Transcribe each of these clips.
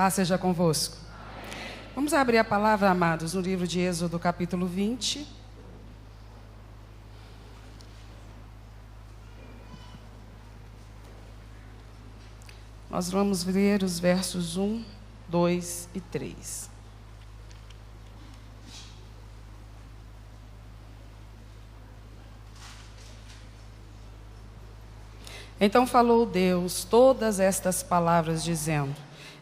Paz seja convosco. Vamos abrir a palavra, amados, no livro de Êxodo, capítulo 20. Nós vamos ler os versos 1, 2 e 3. Então falou Deus todas estas palavras, dizendo: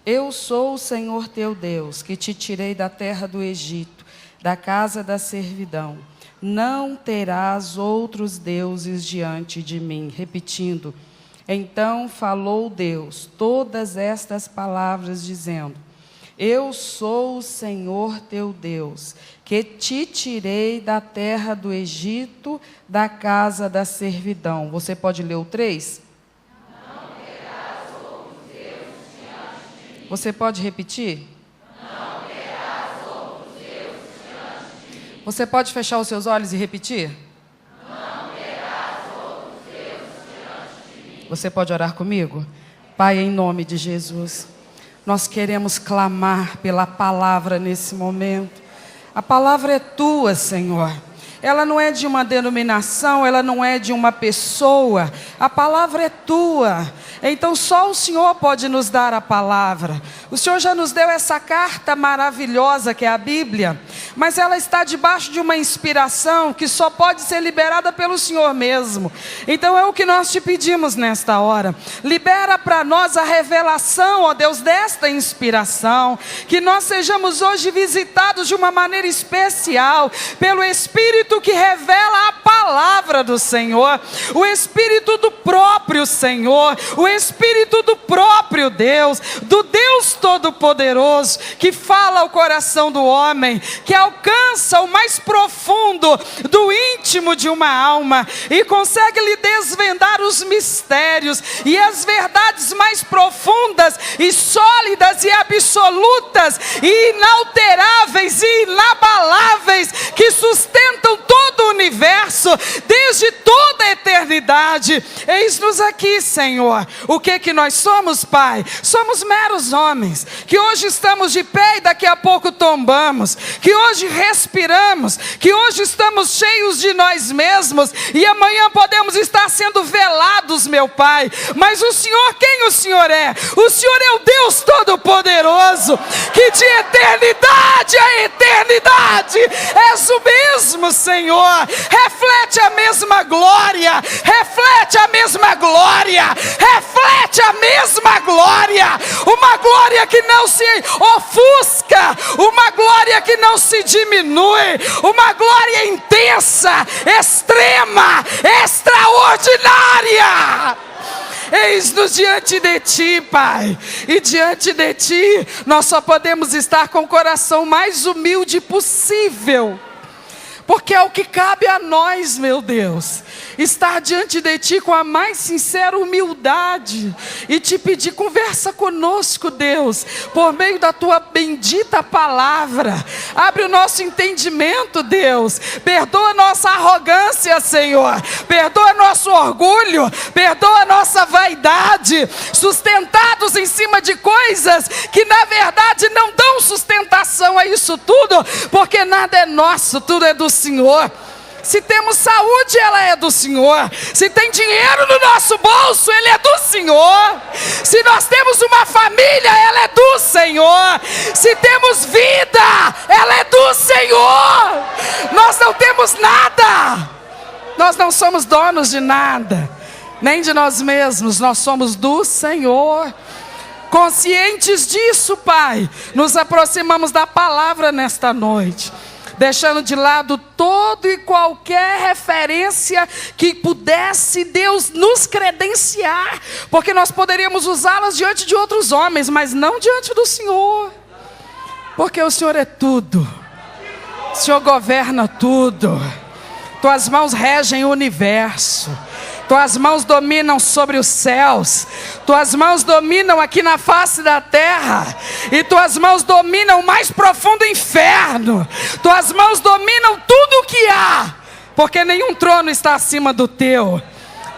Eu sou o Senhor teu Deus, que te tirei da terra do Egito, da casa da servidão. Não terás outros deuses diante de mim. Repetindo, então falou Deus todas estas palavras, dizendo: Eu sou o Senhor teu Deus, que te tirei da terra do Egito, da casa da servidão. Você pode ler o 3? Você pode repetir? Não terás outros deuses diante de mim. Você pode fechar os seus olhos e repetir? Não terás outros deuses diante de mim. Você pode orar comigo? Pai, em nome de Jesus, nós queremos clamar pela palavra nesse momento. A palavra é tua, Senhor. Ela não é de uma denominação, ela não é de uma pessoa. A palavra é tua. Então só o Senhor pode nos dar a palavra. O Senhor já nos deu essa carta maravilhosa que é a Bíblia, mas ela está debaixo de uma inspiração que só pode ser liberada pelo Senhor mesmo. Então é o que nós te pedimos nesta hora. Libera para nós a revelação, ó Deus, desta inspiração. Que nós sejamos hoje visitados de uma maneira especial pelo Espírito que revela a palavra do Senhor, o Espírito do próprio Senhor, o Espírito do próprio Deus, do Deus Todo-Poderoso, que fala ao coração do homem, que alcança o mais profundo do íntimo de uma alma e consegue lhe desvendar os mistérios e as verdades mais profundas e sólidas e absolutas e inalteráveis e inabaláveis que sustentam todo o universo desde toda a eternidade. Eis-nos aqui, Senhor. O que nós somos, Pai? Somos meros homens que hoje estamos de pé e daqui a pouco tombamos, que hoje respiramos, que hoje estamos cheios de nós mesmos e amanhã podemos estar sendo velados, meu Pai. Mas o Senhor, quem o Senhor é? O Senhor é o Deus Todo-Poderoso, que de eternidade a eternidade és o mesmo, Senhor. Reflete a mesma glória, reflete a mesma glória, reflete a mesma glória, uma glória que não se ofusca, uma glória que não se diminui, uma glória intensa, extrema, extraordinária. Eis-nos diante de Ti, Pai, e diante de Ti nós só podemos estar com o coração mais humilde possível, porque é o que cabe a nós, meu Deus, estar diante de Ti com a mais sincera humildade e Te pedir: conversa conosco, Deus, por meio da Tua bendita palavra. Abre o nosso entendimento, Deus. Perdoa nossa arrogância, Senhor. Perdoa nosso orgulho. Perdoa nossa vaidade, sustentados em cima de coisas que na verdade não dão sustentação a isso tudo, porque nada é nosso, tudo é do Senhor. Se temos saúde, ela é do Senhor. Se tem dinheiro no nosso bolso, ele é do Senhor. Se nós temos uma família, ela é do Senhor. Se temos vida, ela é do Senhor. Nós não temos nada. Nós não somos donos de nada, nem de nós mesmos. Nós somos do Senhor. Conscientes disso, Pai, nos aproximamos da palavra nesta noite, deixando de lado todo e qualquer referência que pudesse, Deus, nos credenciar, porque nós poderíamos usá-las diante de outros homens, mas não diante do Senhor, porque o Senhor é tudo, o Senhor governa tudo, Tuas mãos regem o universo, Tuas mãos dominam sobre os céus, Tuas mãos dominam aqui na face da terra, e Tuas mãos dominam o mais profundo inferno. Tuas mãos dominam tudo o que há, porque nenhum trono está acima do Teu.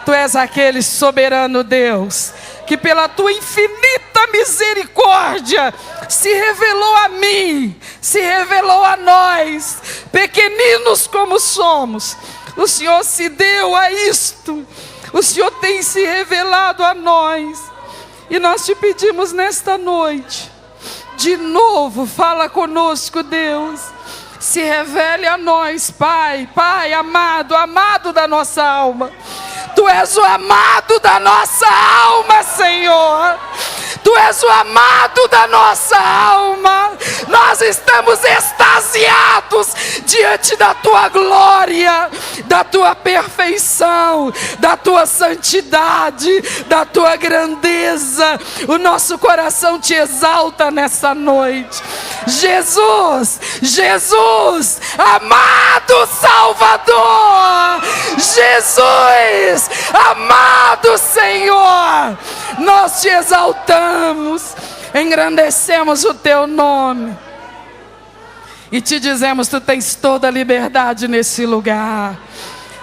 Tu és aquele soberano Deus, que que pela tua infinita misericórdia se revelou a mim, se revelou a nós, pequeninos como somos. O Senhor se deu a isto, o Senhor tem se revelado a nós, e nós te pedimos nesta noite, de novo, fala conosco, Deus. Se revele a nós, Pai, Pai amado, amado da nossa alma. Tu és o amado da nossa alma, Senhor. Tu és o amado da nossa alma. Nós estamos extasiados diante da tua glória, da tua perfeição, da tua santidade, da tua grandeza. O nosso coração te exalta nessa noite. Jesus, Jesus, amado Salvador, Jesus, amado Senhor, nós te exaltamos, engrandecemos o teu nome e te dizemos: tu tens toda a liberdade nesse lugar.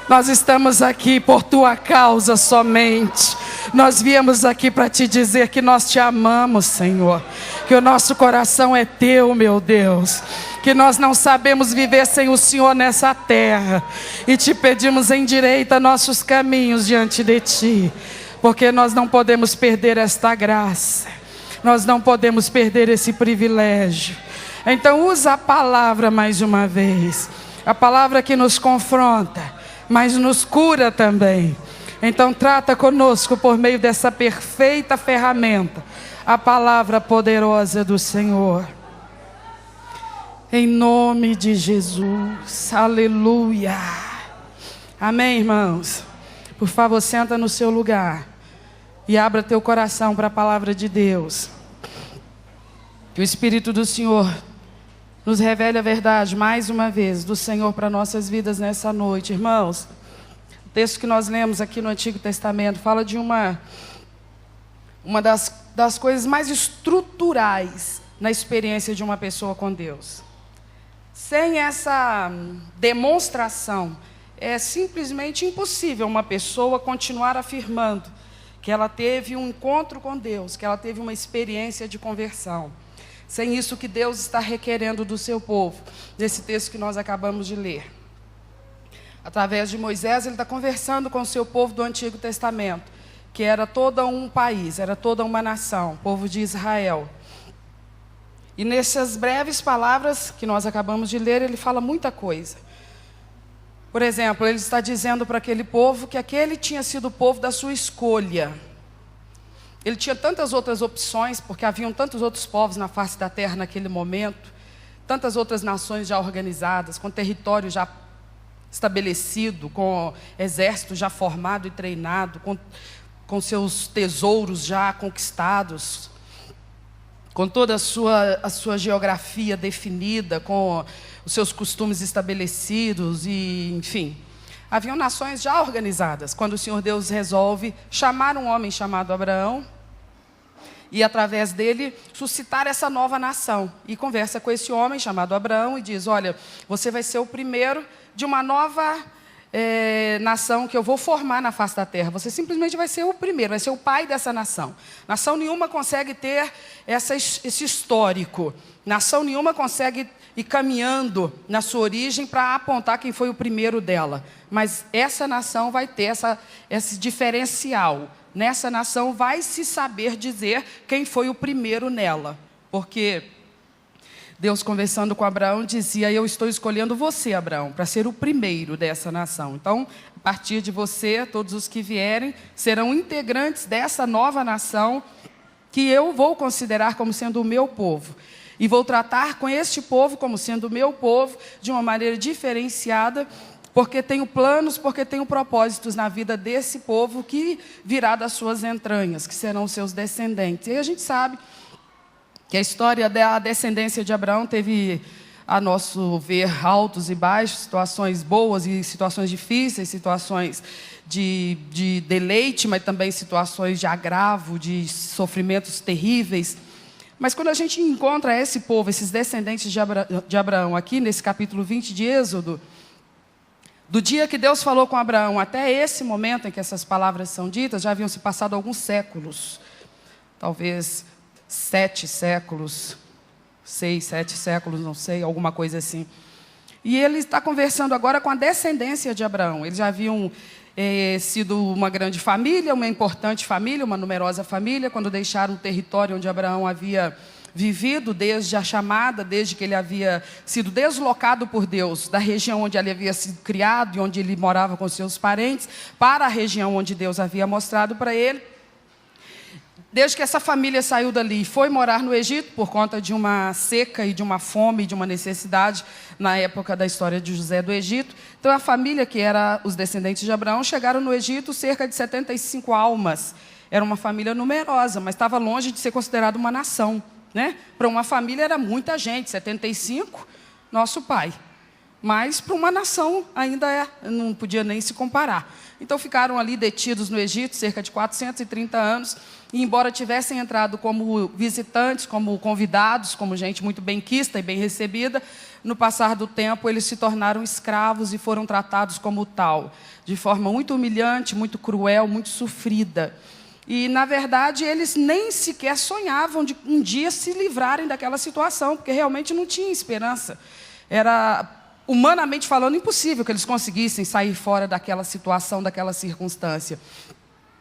Nós estamos aqui por tua causa somente. Nós viemos aqui para te dizer que nós te amamos, Senhor, que o nosso coração é teu, meu Deus, que nós não sabemos viver sem o Senhor nessa terra, e te pedimos: endireita nossos caminhos diante de ti, porque nós não podemos perder esta graça, nós não podemos perder esse privilégio. Então usa a palavra mais uma vez, a palavra que nos confronta, mas nos cura também. Então trata conosco por meio dessa perfeita ferramenta, a palavra poderosa do Senhor. Em nome de Jesus, aleluia. Amém, irmãos? Por favor, senta no seu lugar e abra teu coração para a palavra de Deus. Que o Espírito do Senhor nos revele a verdade mais uma vez do Senhor para nossas vidas nessa noite. Irmãos, o texto que nós lemos aqui no Antigo Testamento fala de uma das coisas mais estruturais na experiência de uma pessoa com Deus. Sem essa demonstração, é simplesmente impossível uma pessoa continuar afirmando que ela teve um encontro com Deus, que ela teve uma experiência de conversão. Sem isso que Deus está requerendo do seu povo, nesse texto que nós acabamos de ler. Através de Moisés, ele está conversando com o seu povo do Antigo Testamento, que era todo um país, era toda uma nação, o povo de Israel. E nessas breves palavras que nós acabamos de ler, ele fala muita coisa. Por exemplo, ele está dizendo para aquele povo que aquele tinha sido o povo da sua escolha. Ele tinha tantas outras opções, porque haviam tantos outros povos na face da terra naquele momento, tantas outras nações já organizadas, com território já estabelecido, com exército já formado e treinado, com seus tesouros já conquistados, com toda a sua geografia definida, com os seus costumes estabelecidos, e enfim. Haviam nações já organizadas, quando o Senhor Deus resolve chamar um homem chamado Abraão, e através dele suscitar essa nova nação. E conversa com esse homem chamado Abraão e diz: olha, você vai ser o primeiro de uma nova nação que eu vou formar na face da terra. Você simplesmente vai ser o primeiro, vai ser o pai dessa nação. Nação nenhuma consegue ter esse histórico. Nação nenhuma consegue ir caminhando na sua origem para apontar quem foi o primeiro dela. Mas essa nação vai ter esse diferencial. Nessa nação vai se saber dizer quem foi o primeiro nela. Porque Deus, conversando com Abraão, dizia: eu estou escolhendo você, Abraão, para ser o primeiro dessa nação. Então, a partir de você, todos os que vierem serão integrantes dessa nova nação que eu vou considerar como sendo o meu povo. E vou tratar com este povo como sendo o meu povo de uma maneira diferenciada, porque tenho planos, porque tenho propósitos na vida desse povo que virá das suas entranhas, que serão seus descendentes. E a gente sabe que a história da descendência de Abraão teve, a nosso ver, altos e baixos, situações boas e situações difíceis, situações de deleite, mas também situações de agravo, de sofrimentos terríveis. Mas quando a gente encontra esse povo, esses descendentes de Abraão, aqui nesse capítulo 20 de Êxodo, do dia que Deus falou com Abraão até esse momento em que essas palavras são ditas, já haviam se passado alguns séculos. talvez 7 séculos, 6, 7 séculos, não sei, alguma coisa assim. E ele está conversando agora com a descendência de Abraão. Eles já haviam sido uma grande família, uma importante família, uma numerosa família, quando deixaram o território onde Abraão havia vivido desde a chamada, desde que ele havia sido deslocado por Deus da região onde ele havia sido criado e onde ele morava com seus parentes, para a região onde Deus havia mostrado para ele. Desde que essa família saiu dali e foi morar no Egito, por conta de uma seca e de uma fome, de uma necessidade, na época da história de José do Egito. Então, a família, que era os descendentes de Abraão, chegaram no Egito cerca de 75 almas. Era uma família numerosa, mas estava longe de ser considerada uma nação, né? Para uma família era muita gente, 75, nosso pai. Mas para uma nação ainda não podia nem se comparar. Então ficaram ali detidos no Egito cerca de 430 anos, e embora tivessem entrado como visitantes, como convidados, como gente muito benquista e bem recebida, no passar do tempo eles se tornaram escravos e foram tratados como tal, de forma muito humilhante, muito cruel, muito sofrida. E, na verdade, eles nem sequer sonhavam de um dia se livrarem daquela situação, porque realmente não tinha esperança. Era, humanamente falando, impossível que eles conseguissem sair fora daquela situação, daquela circunstância.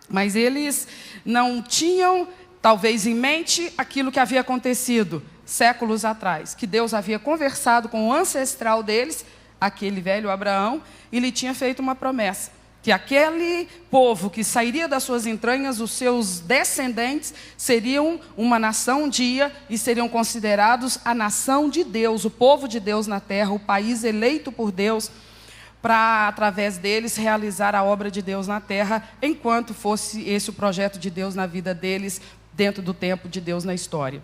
Mas eles não tinham, talvez, em mente aquilo que havia acontecido séculos atrás, que Deus havia conversado com o ancestral deles, aquele velho Abraão, e lhe tinha feito uma promessa, que aquele povo que sairia das suas entranhas, os seus descendentes, seriam uma nação um dia e seriam considerados a nação de Deus, o povo de Deus na terra, o país eleito por Deus, para, através deles, realizar a obra de Deus na terra, enquanto fosse esse o projeto de Deus na vida deles, dentro do tempo de Deus na história.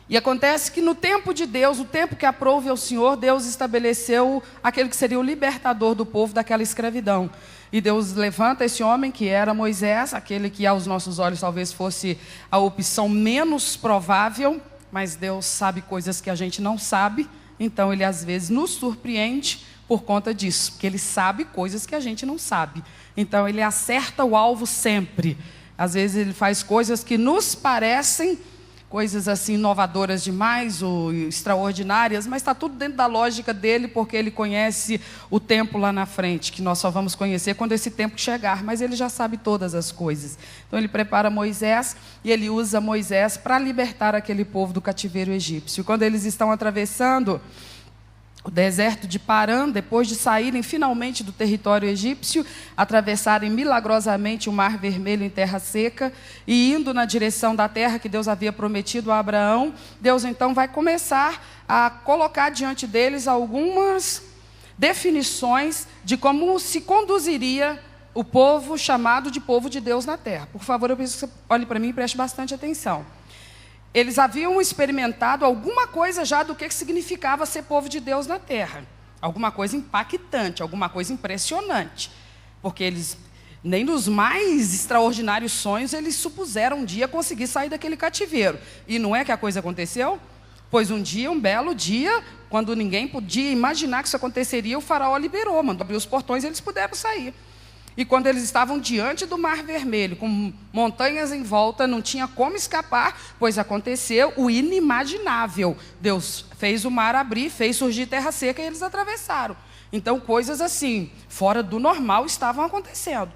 E acontece que no tempo de Deus, o tempo que aprouve ao Senhor, Deus estabeleceu aquele que seria o libertador do povo daquela escravidão. E Deus levanta esse homem, que era Moisés, aquele que aos nossos olhos talvez fosse a opção menos provável, mas Deus sabe coisas que a gente não sabe, então Ele às vezes nos surpreende por conta disso, porque Ele sabe coisas que a gente não sabe. Então Ele acerta o alvo sempre. Às vezes Ele faz coisas que nos parecem coisas assim inovadoras demais ou extraordinárias, mas está tudo dentro da lógica dele, porque Ele conhece o tempo lá na frente, que nós só vamos conhecer quando esse tempo chegar, mas Ele já sabe todas as coisas. Então Ele prepara Moisés e Ele usa Moisés para libertar aquele povo do cativeiro egípcio. Quando eles estão atravessando o deserto de Parã, depois de saírem finalmente do território egípcio, atravessarem milagrosamente o Mar Vermelho em terra seca e indo na direção da terra que Deus havia prometido a Abraão, Deus então vai começar a colocar diante deles algumas definições de como se conduziria o povo chamado de povo de Deus na terra. Por favor, eu preciso que você olhe para mim e preste bastante atenção. Eles haviam experimentado alguma coisa já do que significava ser povo de Deus na terra. Alguma coisa impactante, alguma coisa impressionante. Porque eles, nem nos mais extraordinários sonhos, eles supuseram um dia conseguir sair daquele cativeiro. E não é que a coisa aconteceu? Pois um dia, um belo dia, quando ninguém podia imaginar que isso aconteceria, o faraó liberou, mandou abrir os portões e eles puderam sair. E quando eles estavam diante do Mar Vermelho, com montanhas em volta, não tinha como escapar, pois aconteceu o inimaginável. Deus fez o mar abrir, fez surgir terra seca e eles atravessaram. Então, coisas assim, fora do normal, estavam acontecendo.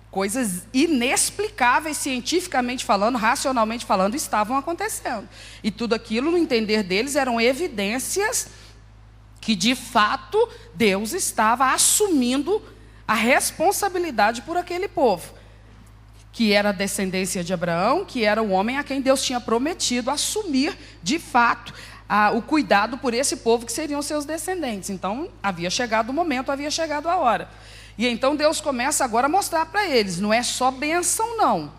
Coisas inexplicáveis, cientificamente falando, racionalmente falando, estavam acontecendo. E tudo aquilo, no entender deles, eram evidências que, de fato, Deus estava assumindo a responsabilidade por aquele povo, que era a descendência de Abraão, que era o homem a quem Deus tinha prometido assumir, de fato, o cuidado por esse povo que seriam seus descendentes. Então, havia chegado o momento, havia chegado a hora. E então Deus começa agora a mostrar para eles, não é só bênção não,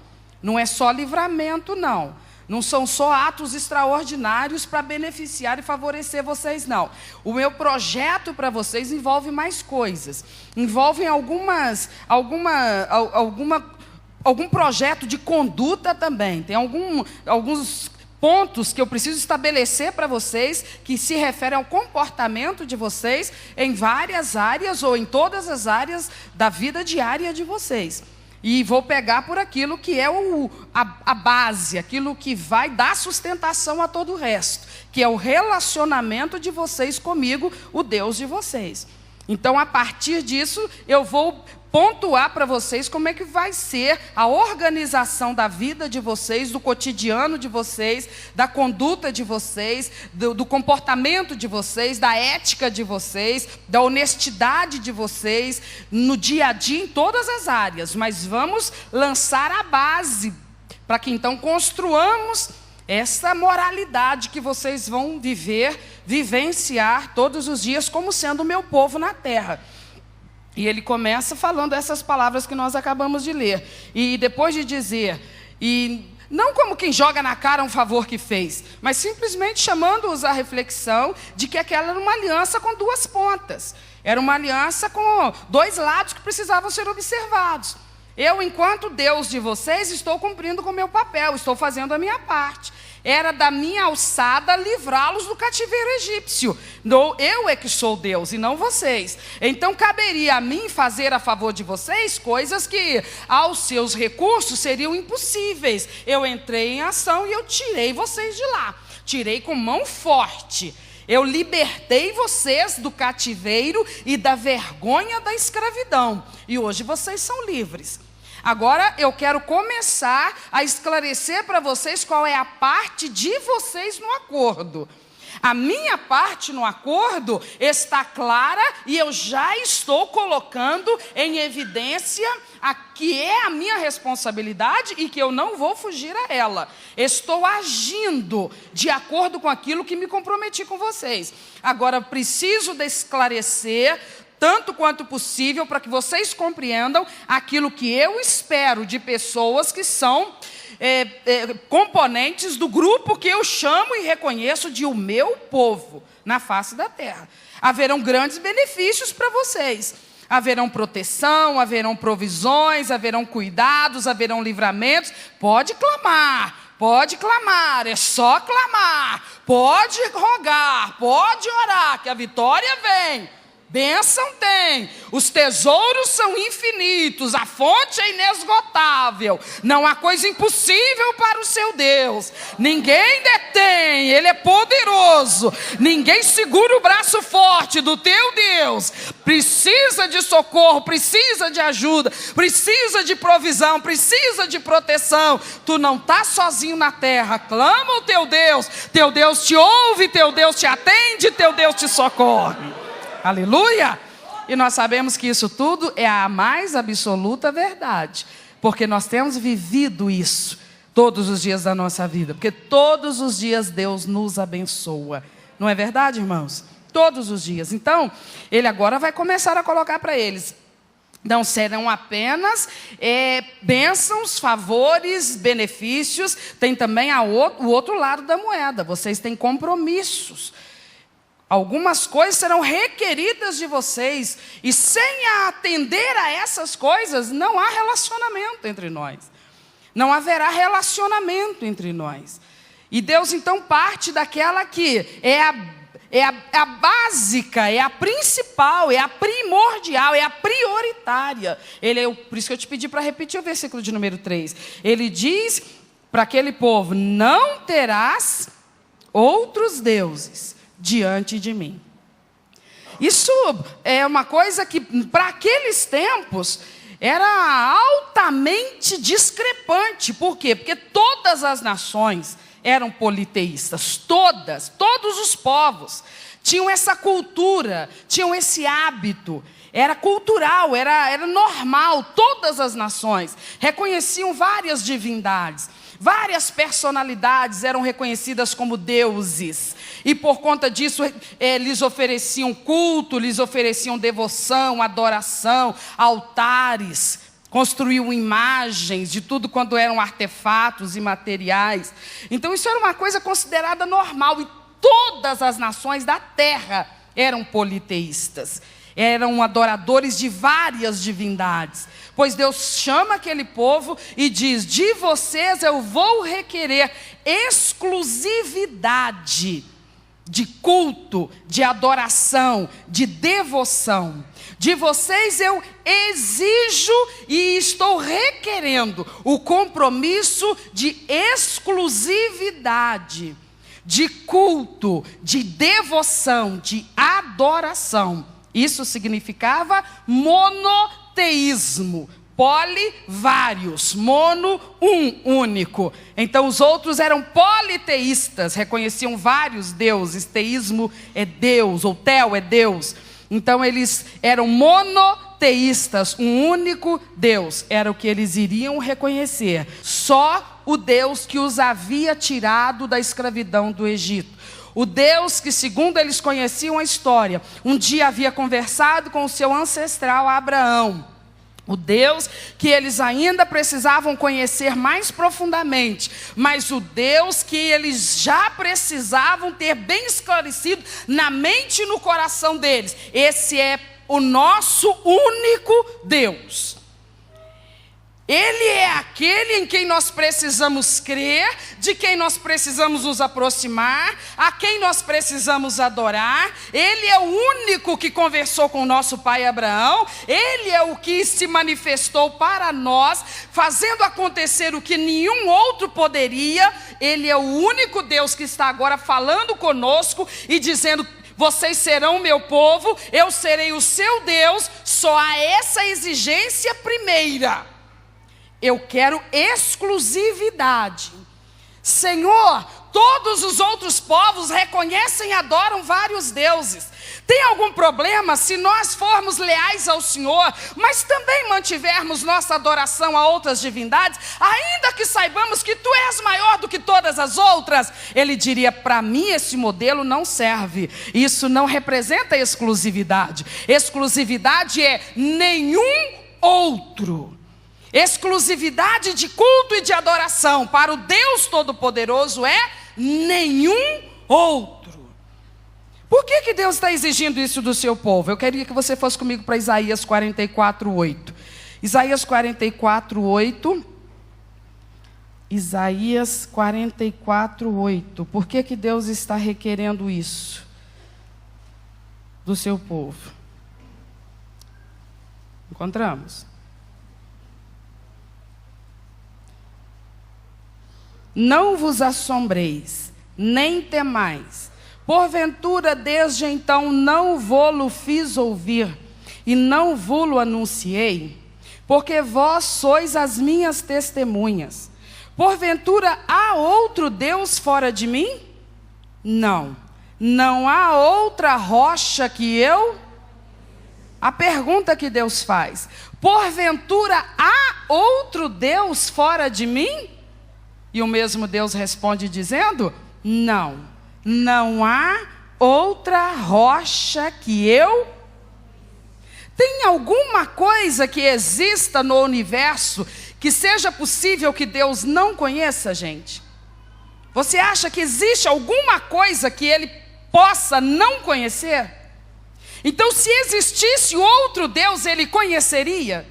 não é só livramento não. Não são só atos extraordinários para beneficiar e favorecer vocês, não. O meu projeto para vocês envolve mais coisas. Envolve algum projeto de conduta também. Tem alguns pontos que eu preciso estabelecer para vocês, que se referem ao comportamento de vocês em várias áreas ou em todas as áreas da vida diária de vocês. E vou pegar por aquilo que é a base, aquilo que vai dar sustentação a todo o resto, que é o relacionamento de vocês comigo, o Deus de vocês. Então, a partir disso, eu vou pontuar para vocês como é que vai ser a organização da vida de vocês, do cotidiano de vocês, da conduta de vocês, do comportamento de vocês, da ética de vocês, da honestidade de vocês, no dia a dia, em todas as áreas. Mas vamos lançar a base, para que então construamos essa moralidade que vocês vão vivenciar todos os dias como sendo o meu povo na terra. E ele começa falando essas palavras que nós acabamos de ler. E depois de dizer, e não como quem joga na cara um favor que fez, mas simplesmente chamando-os à reflexão de que aquela era uma aliança com duas pontas. Era uma aliança com dois lados que precisavam ser observados. Eu, enquanto Deus de vocês, estou cumprindo com o meu papel, estou fazendo a minha parte. Era da minha alçada livrá-los do cativeiro egípcio. Eu é que sou Deus e não vocês. Então caberia a mim fazer a favor de vocês coisas que aos seus recursos seriam impossíveis. Eu entrei em ação e eu tirei vocês de lá. Tirei com mão forte. Eu libertei vocês do cativeiro e da vergonha da escravidão. E hoje vocês são livres. Agora eu quero começar a esclarecer para vocês qual é a parte de vocês no acordo. A minha parte no acordo está clara e eu já estou colocando em evidência a que é a minha responsabilidade e que eu não vou fugir a ela. Estou agindo de acordo com aquilo que me comprometi com vocês. Agora preciso de esclarecer tanto quanto possível, para que vocês compreendam aquilo que eu espero de pessoas que são componentes do grupo que eu chamo e reconheço de o meu povo na face da terra. Haverão grandes benefícios para vocês. Haverão proteção, haverão provisões, haverão cuidados, haverão livramentos. Pode clamar, é só clamar. Pode rogar, pode orar, que a vitória vem. Bênção tem, os tesouros são infinitos, a fonte é inesgotável, não há coisa impossível para o seu Deus, ninguém detém, Ele é poderoso, ninguém segura o braço forte do teu Deus. Precisa de socorro, precisa de ajuda, precisa de provisão, precisa de proteção. Tu não estás sozinho na terra, clama o teu Deus te ouve, teu Deus te atende, teu Deus te socorre. Aleluia! E nós sabemos que isso tudo é a mais absoluta verdade, porque nós temos vivido isso todos os dias da nossa vida, porque todos os dias Deus nos abençoa. Não é verdade, irmãos? Todos os dias. Então, ele agora vai começar a colocar para eles. Não serão apenas bênçãos, favores, benefícios, tem também o outro lado da moeda. Vocês têm compromissos. Algumas coisas serão requeridas de vocês, e sem atender a essas coisas, não há relacionamento entre nós. Não haverá relacionamento entre nós. E Deus então parte daquela que é a básica, é a principal, é a primordial, é a prioritária. Por isso que eu te pedi para repetir o versículo de número 3. Ele diz para aquele povo: não terás outros deuses diante de mim. Isso é uma coisa que, para aqueles tempos, era altamente discrepante. Por quê? Porque todas as nações eram politeístas. Todos os povos tinham essa cultura, tinham esse hábito. Era cultural, era normal. Todas as nações reconheciam várias divindades. Várias personalidades eram reconhecidas como deuses. E por conta disso, lhes ofereciam culto, lhes ofereciam devoção, adoração, altares. Construíam imagens de tudo quando eram artefatos e materiais. Então isso era uma coisa considerada normal. E todas as nações da terra eram politeístas. Eram adoradores de várias divindades. Pois Deus chama aquele povo e diz: de vocês eu vou requerer exclusividade de culto, de adoração, de devoção. De vocês eu exijo e estou requerendo o compromisso de exclusividade, de culto, de devoção, de adoração. Isso significava monoteísmo. Poli, vários. Mono, único. Então os outros eram politeístas, reconheciam vários deuses. Teísmo é Deus, ou Tel é Deus. Então eles eram monoteístas, um único Deus. Era o que eles iriam reconhecer. Só o Deus que os havia tirado da escravidão do Egito. O Deus que, segundo eles conheciam a história, um dia havia conversado com o seu ancestral Abraão. O Deus que eles ainda precisavam conhecer mais profundamente, mas o Deus que eles já precisavam ter bem esclarecido na mente e no coração deles. Esse é o nosso único Deus. Ele é aquele em quem nós precisamos crer, de quem nós precisamos nos aproximar, a quem nós precisamos adorar. Ele é o único que conversou com o nosso pai Abraão. Ele é o que se manifestou para nós, fazendo acontecer o que nenhum outro poderia. Ele é o único Deus que está agora falando conosco e dizendo: vocês serão meu povo, eu serei o seu Deus. Só há essa exigência primeira. Eu quero exclusividade. Senhor, todos os outros povos reconhecem e adoram vários deuses. Tem algum problema se nós formos leais ao Senhor, mas também mantivermos nossa adoração a outras divindades, ainda que saibamos que Tu és maior do que todas as outras? Ele diria: para mim esse modelo não serve. Isso não representa exclusividade. Exclusividade é nenhum outro. Exclusividade de culto e de adoração para o Deus Todo-Poderoso é nenhum outro. Por que Deus está exigindo isso do seu povo? Eu queria que você fosse comigo para Isaías 44:8. Isaías 44:8. Isaías 44:8. Por que Deus está requerendo isso do seu povo? Encontramos. Não vos assombreis, nem temais. Porventura, desde então, não vô-lo fiz ouvir, e não vô-lo anunciei, porque vós sois as minhas testemunhas. Porventura, há outro Deus fora de mim? Não. Não há outra rocha que eu? A pergunta que Deus faz: porventura, há outro Deus fora de mim? E o mesmo Deus responde dizendo: não, não há outra rocha que eu. Tem alguma coisa que exista no universo que seja possível que Deus não conheça, gente? Você acha que existe alguma coisa que Ele possa não conhecer? Então, se existisse outro Deus, Ele conheceria?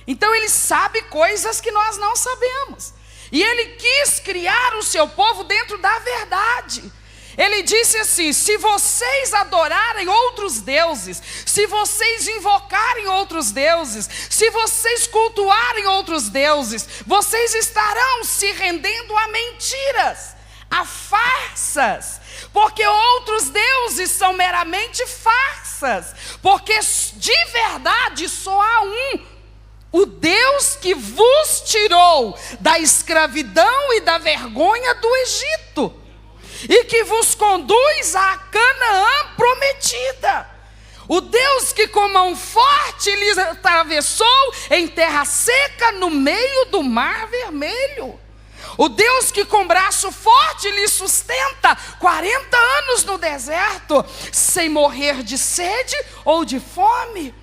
Então Ele sabe coisas que nós não sabemos. E Ele quis criar o seu povo dentro da verdade. Ele disse assim: se vocês adorarem outros deuses, se vocês invocarem outros deuses, se vocês cultuarem outros deuses, vocês estarão se rendendo a mentiras, a farsas. Porque outros deuses são meramente farsas. Porque de verdade só há um. O Deus que vos tirou da escravidão e da vergonha do Egito, e que vos conduz à Canaã prometida. O Deus que com mão forte lhes atravessou em terra seca no meio do mar vermelho. O Deus que com braço forte lhe sustenta 40 anos no deserto, sem morrer de sede ou de fome.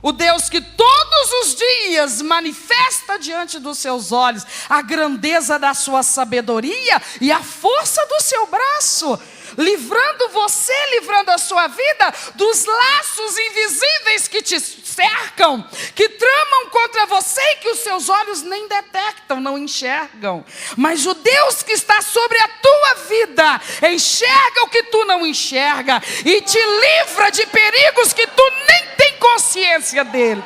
O Deus que todos os dias manifesta diante dos seus olhos a grandeza da sua sabedoria e a força do seu braço, livrando você, livrando a sua vida dos laços invisíveis que te cercam, que tramam contra você e que os seus olhos nem detectam, não enxergam. Mas o Deus que está sobre a tua vida enxerga o que tu não enxerga e te livra de perigos que tu nem tem consciência deles.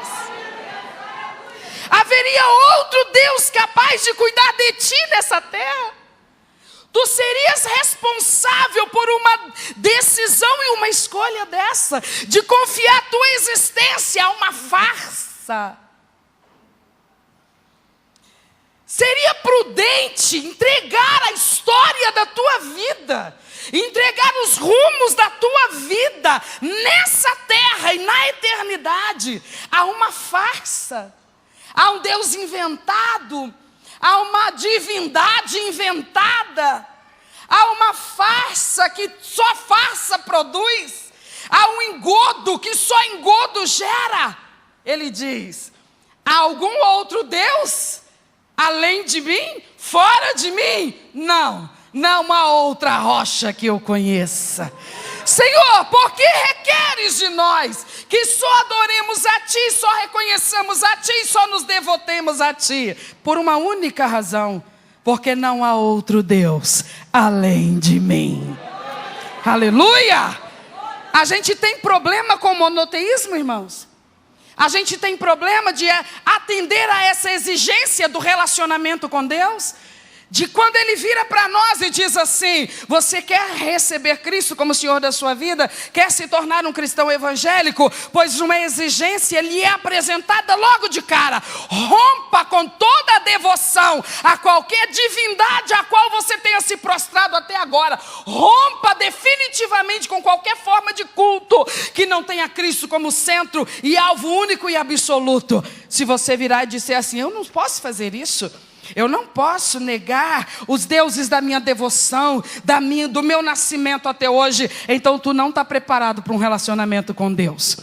Haveria outro Deus capaz de cuidar de ti nessa terra? Tu serias responsável por uma decisão e uma escolha dessa, de confiar a tua existência a uma farsa? Seria prudente entregar a história da tua vida, entregar os rumos da tua vida nessa terra e na eternidade a uma farsa, a um Deus inventado, há uma divindade inventada, há uma farsa que só farsa produz, há um engodo que só engodo gera? Ele diz: há algum outro Deus além de mim? Fora de mim? Não há outra rocha que eu conheça. Senhor, por que requeres de nós que só adoremos a Ti, só reconheçamos a Ti, só nos devotemos a Ti? Por uma única razão: porque não há outro Deus além de mim. Aleluia! A gente tem problema com o monoteísmo, irmãos. A gente tem problema de atender a essa exigência do relacionamento com Deus. De quando Ele vira para nós e diz assim: você quer receber Cristo como Senhor da sua vida? Quer se tornar um cristão evangélico? Pois uma exigência lhe é apresentada logo de cara: rompa com toda a devoção a qualquer divindade a qual você tenha se prostrado até agora. Rompa definitivamente com qualquer forma de culto que não tenha Cristo como centro e alvo único e absoluto. Se você virar e disser assim: eu não posso fazer isso, eu não posso negar os deuses da minha devoção, do meu nascimento até hoje, então tu não está preparado para um relacionamento com Deus.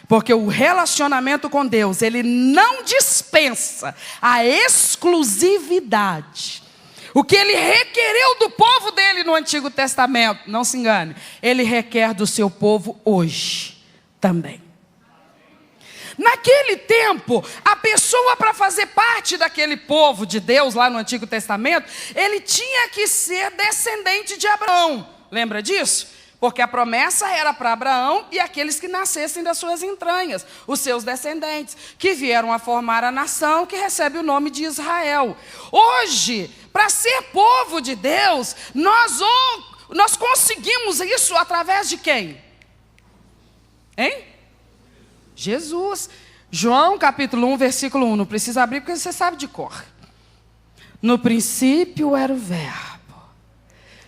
Porque o relacionamento com Deus, Ele não dispensa a exclusividade. O que Ele requereu do povo dele no Antigo Testamento, não se engane, Ele requer do seu povo hoje também. Naquele tempo, a pessoa, para fazer parte daquele povo de Deus lá no Antigo Testamento, ele tinha que ser descendente de Abraão. Lembra disso? Porque a promessa era para Abraão e aqueles que nascessem das suas entranhas, os seus descendentes, que vieram a formar a nação que recebe o nome de Israel. Hoje, para ser povo de Deus, nós conseguimos isso através de quem? Hein? Jesus. João capítulo 1, versículo 1. Não precisa abrir porque você sabe de cor. No princípio era o Verbo,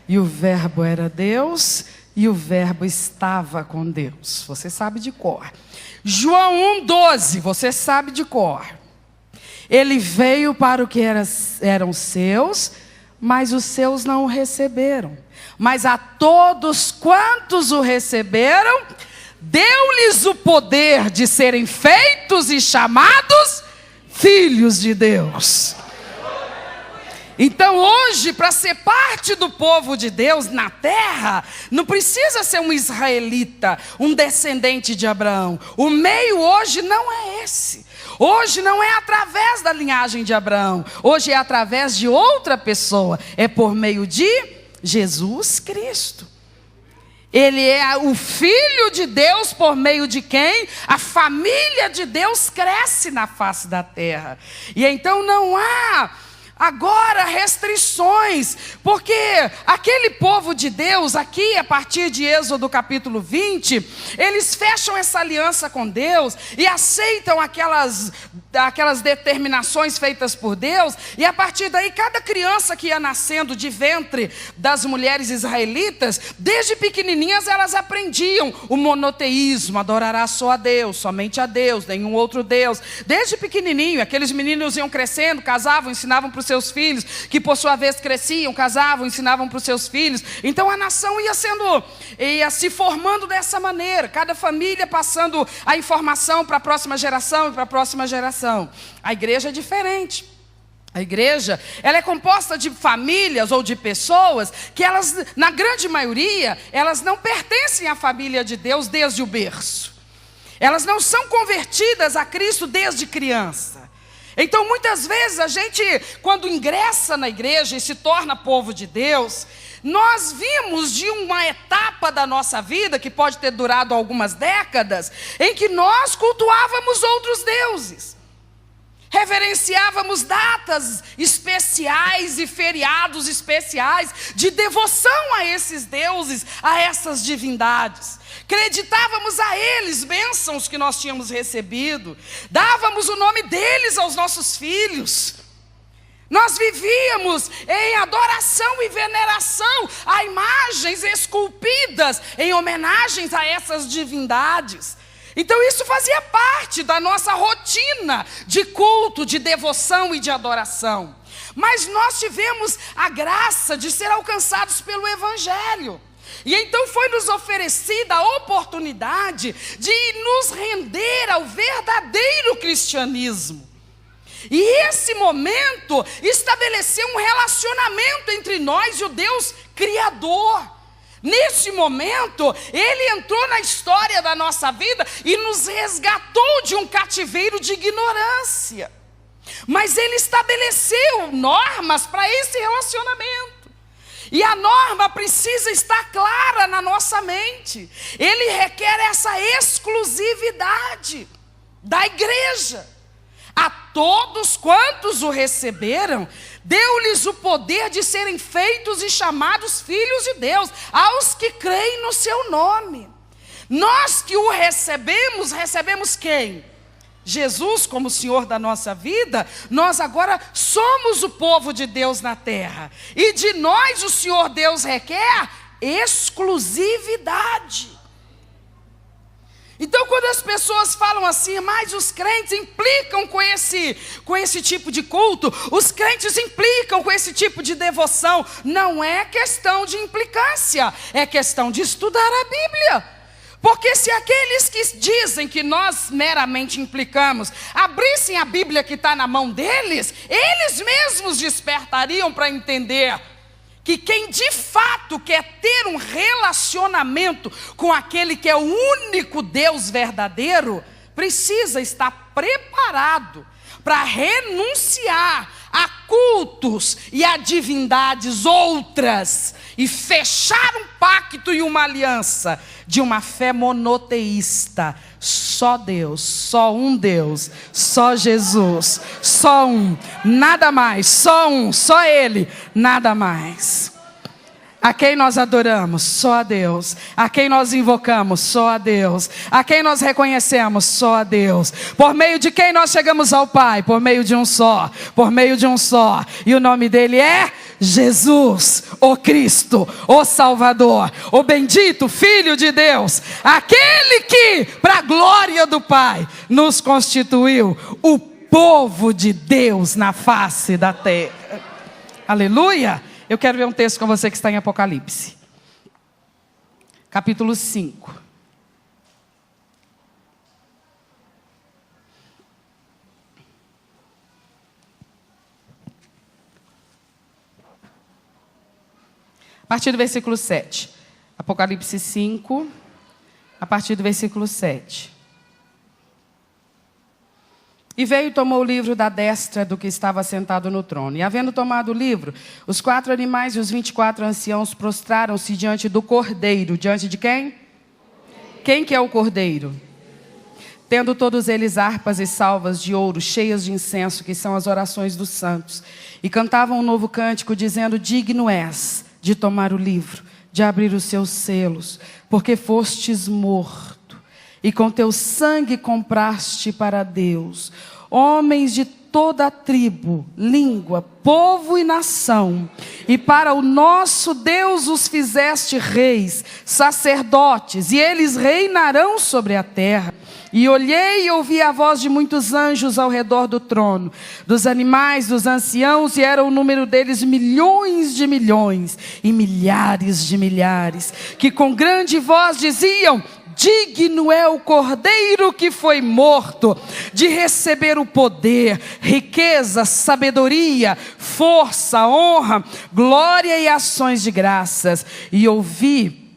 e o Verbo era Deus, e o Verbo estava com Deus. Você sabe de cor. João 1,12. Você sabe de cor. Ele veio para o que eram seus, mas os seus não o receberam. Mas a todos quantos o receberam, deu-lhes o poder de serem feitos e chamados filhos de Deus. Então hoje, para ser parte do povo de Deus na terra, não precisa ser um israelita, um descendente de Abraão. O meio hoje não é esse. Hoje não é através da linhagem de Abraão. Hoje é através de outra pessoa. É por meio de Jesus Cristo. Ele é o Filho de Deus, por meio de quem a família de Deus cresce na face da terra. E então não há agora restrições, porque aquele povo de Deus, aqui a partir de Êxodo capítulo 20, eles fecham essa aliança com Deus e aceitam aquelas determinações feitas por Deus, e a partir daí cada criança que ia nascendo de ventre das mulheres israelitas, desde pequenininhas elas aprendiam o monoteísmo: adorará só a Deus, somente a Deus, nenhum outro Deus. Desde pequenininho, aqueles meninos iam crescendo, casavam, ensinavam para os seus filhos, que por sua vez cresciam, casavam, ensinavam para os seus filhos. Então a nação ia se formando dessa maneira, cada família passando a informação para a próxima geração e para a próxima geração. A igreja é diferente. A igreja, ela é composta de famílias ou de pessoas que elas, na grande maioria, elas não pertencem à família de Deus desde o berço. Elas não são convertidas a Cristo desde criança. Então, muitas vezes, a gente, quando ingressa na igreja e se torna povo de Deus, nós vimos de uma etapa da nossa vida, que pode ter durado algumas décadas, em que nós cultuávamos outros deuses. Reverenciávamos datas especiais e feriados especiais de devoção a esses deuses, a essas divindades. Acreditávamos a eles bênçãos que nós tínhamos recebido. Dávamos o nome deles aos nossos filhos. Nós vivíamos em adoração e veneração a imagens esculpidas em homenagens a essas divindades. Então isso fazia parte da nossa rotina de culto, de devoção e de adoração. Mas nós tivemos a graça de ser alcançados pelo Evangelho. E então foi nos oferecida a oportunidade de nos render ao verdadeiro cristianismo. E esse momento estabeleceu um relacionamento entre nós e o Deus Criador. Nesse momento, Ele entrou na história da nossa vida e nos resgatou de um cativeiro de ignorância. Mas Ele estabeleceu normas para esse relacionamento. E a norma precisa estar clara na nossa mente. Ele requer essa exclusividade da igreja. A todos quantos o receberam, deu-lhes o poder de serem feitos e chamados filhos de Deus, aos que creem no seu nome. Nós que o recebemos, recebemos quem? Jesus como Senhor da nossa vida. Nós agora somos o povo de Deus na terra. E de nós o Senhor Deus requer exclusividade. Então, quando as pessoas falam assim, mas os crentes implicam com esse tipo de culto, os crentes implicam com esse tipo de devoção, não é questão de implicância, é questão de estudar a Bíblia. Porque se aqueles que dizem que nós meramente implicamos, abrissem a Bíblia que está na mão deles, eles mesmos despertariam para entender que quem de fato quer ter um relacionamento com aquele que é o único Deus verdadeiro, precisa estar preparado para renunciar a cultos e a divindades outras e fechar um pacto e uma aliança de uma fé monoteísta. Só Deus, só um Deus, só Jesus, só um, nada mais, só um, só Ele, nada mais. A quem nós adoramos? Só a Deus. A quem nós invocamos? Só a Deus. A quem nós reconhecemos? Só a Deus. Por meio de quem nós chegamos ao Pai? Por meio de um só. Por meio de um só. E o nome dele é Jesus, o Cristo, o Salvador, o bendito Filho de Deus. Aquele que, para a glória do Pai, nos constituiu o povo de Deus na face da terra. Aleluia! Eu quero ver um texto com você que está em Apocalipse. Capítulo 5. A partir do versículo 7. Apocalipse 5, a partir do versículo 7. E veio e tomou o livro da destra do que estava sentado no trono. E havendo tomado o livro, os 4 animais e os 24 anciãos prostraram-se diante do Cordeiro. Diante de quem? Quem que é o Cordeiro? Tendo todos eles harpas e salvas de ouro, cheias de incenso, que são as orações dos santos. E cantavam um novo cântico, dizendo: digno és de tomar o livro, de abrir os seus selos, porque fostes morto. E com teu sangue compraste para Deus homens de toda a tribo, língua, povo e nação. E para o nosso Deus os fizeste reis, sacerdotes, e eles reinarão sobre a terra. E olhei e ouvi a voz de muitos anjos ao redor do trono, dos animais, dos anciãos, e era o número deles milhões de milhões e milhares de milhares, que com grande voz diziam: digno é o Cordeiro que foi morto de receber o poder, riqueza, sabedoria, força, honra, glória e ações de graças. E ouvi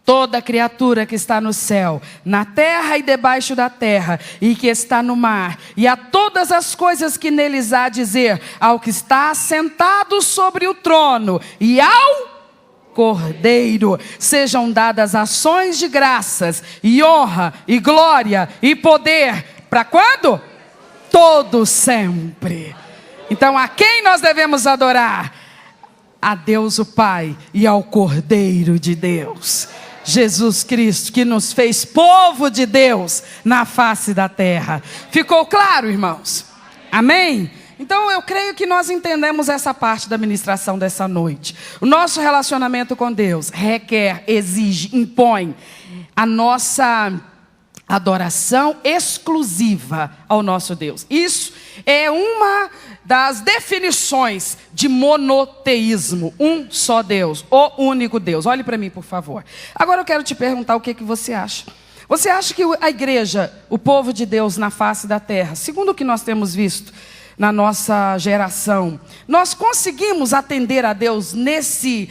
toda criatura que está no céu, na terra e debaixo da terra, e que está no mar, e a todas as coisas que neles há, dizer ao que está assentado sobre o trono e ao Cordeiro sejam dadas ações de graças e honra e glória e poder. Para quando? Todo sempre. Então a quem nós devemos adorar? A Deus o Pai e ao Cordeiro de Deus, Jesus Cristo, que nos fez povo de Deus na face da terra. Ficou claro, irmãos? Amém? Então eu creio que nós entendemos essa parte da ministração dessa noite. O nosso relacionamento com Deus requer, exige, impõe a nossa adoração exclusiva ao nosso Deus. Isso é uma das definições de monoteísmo. Um só Deus, o único Deus. Olhe para mim, por favor. Agora eu quero te perguntar o que você acha. Você acha que a igreja, o povo de Deus na face da terra, segundo o que nós temos visto na nossa geração, nós conseguimos atender a Deus nesse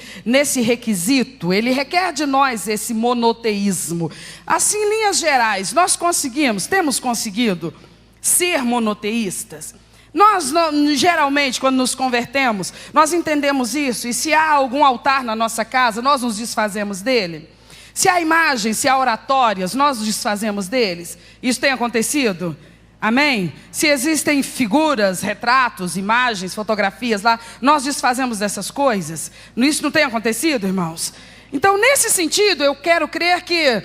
requisito? Ele requer de nós esse monoteísmo. Assim, em linhas gerais, nós temos conseguido ser monoteístas? Nós, geralmente, quando nos convertemos, nós entendemos isso, e se há algum altar na nossa casa, nós nos desfazemos dele. Se há imagens, se há oratórias, nós nos desfazemos deles. Isso tem acontecido? Amém? Se existem figuras, retratos, imagens, fotografias lá, nós desfazemos dessas coisas. Isso não tem acontecido, irmãos? Então, nesse sentido, eu quero crer que,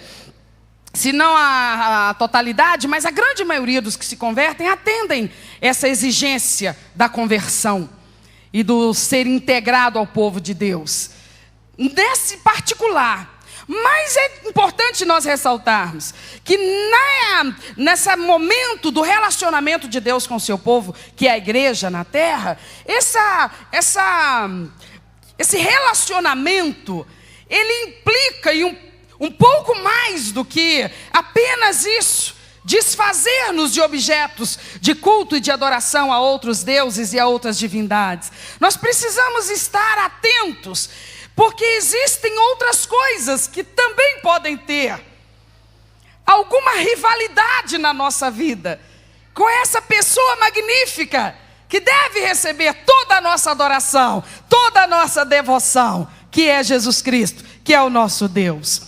se não a totalidade, mas a grande maioria dos que se convertem atendem essa exigência da conversão e do ser integrado ao povo de Deus. Nesse particular. Mas é importante nós ressaltarmos que nesse momento do relacionamento de Deus com o seu povo, que é a igreja na terra, esse relacionamento, ele implica em um pouco mais do que apenas isso, desfazer-nos de objetos de culto e de adoração a outros deuses e a outras divindades. Nós precisamos estar atentos, porque existem outras coisas que também podem ter alguma rivalidade na nossa vida com essa pessoa magnífica que deve receber toda a nossa adoração, toda a nossa devoção, que é Jesus Cristo, que é o nosso Deus.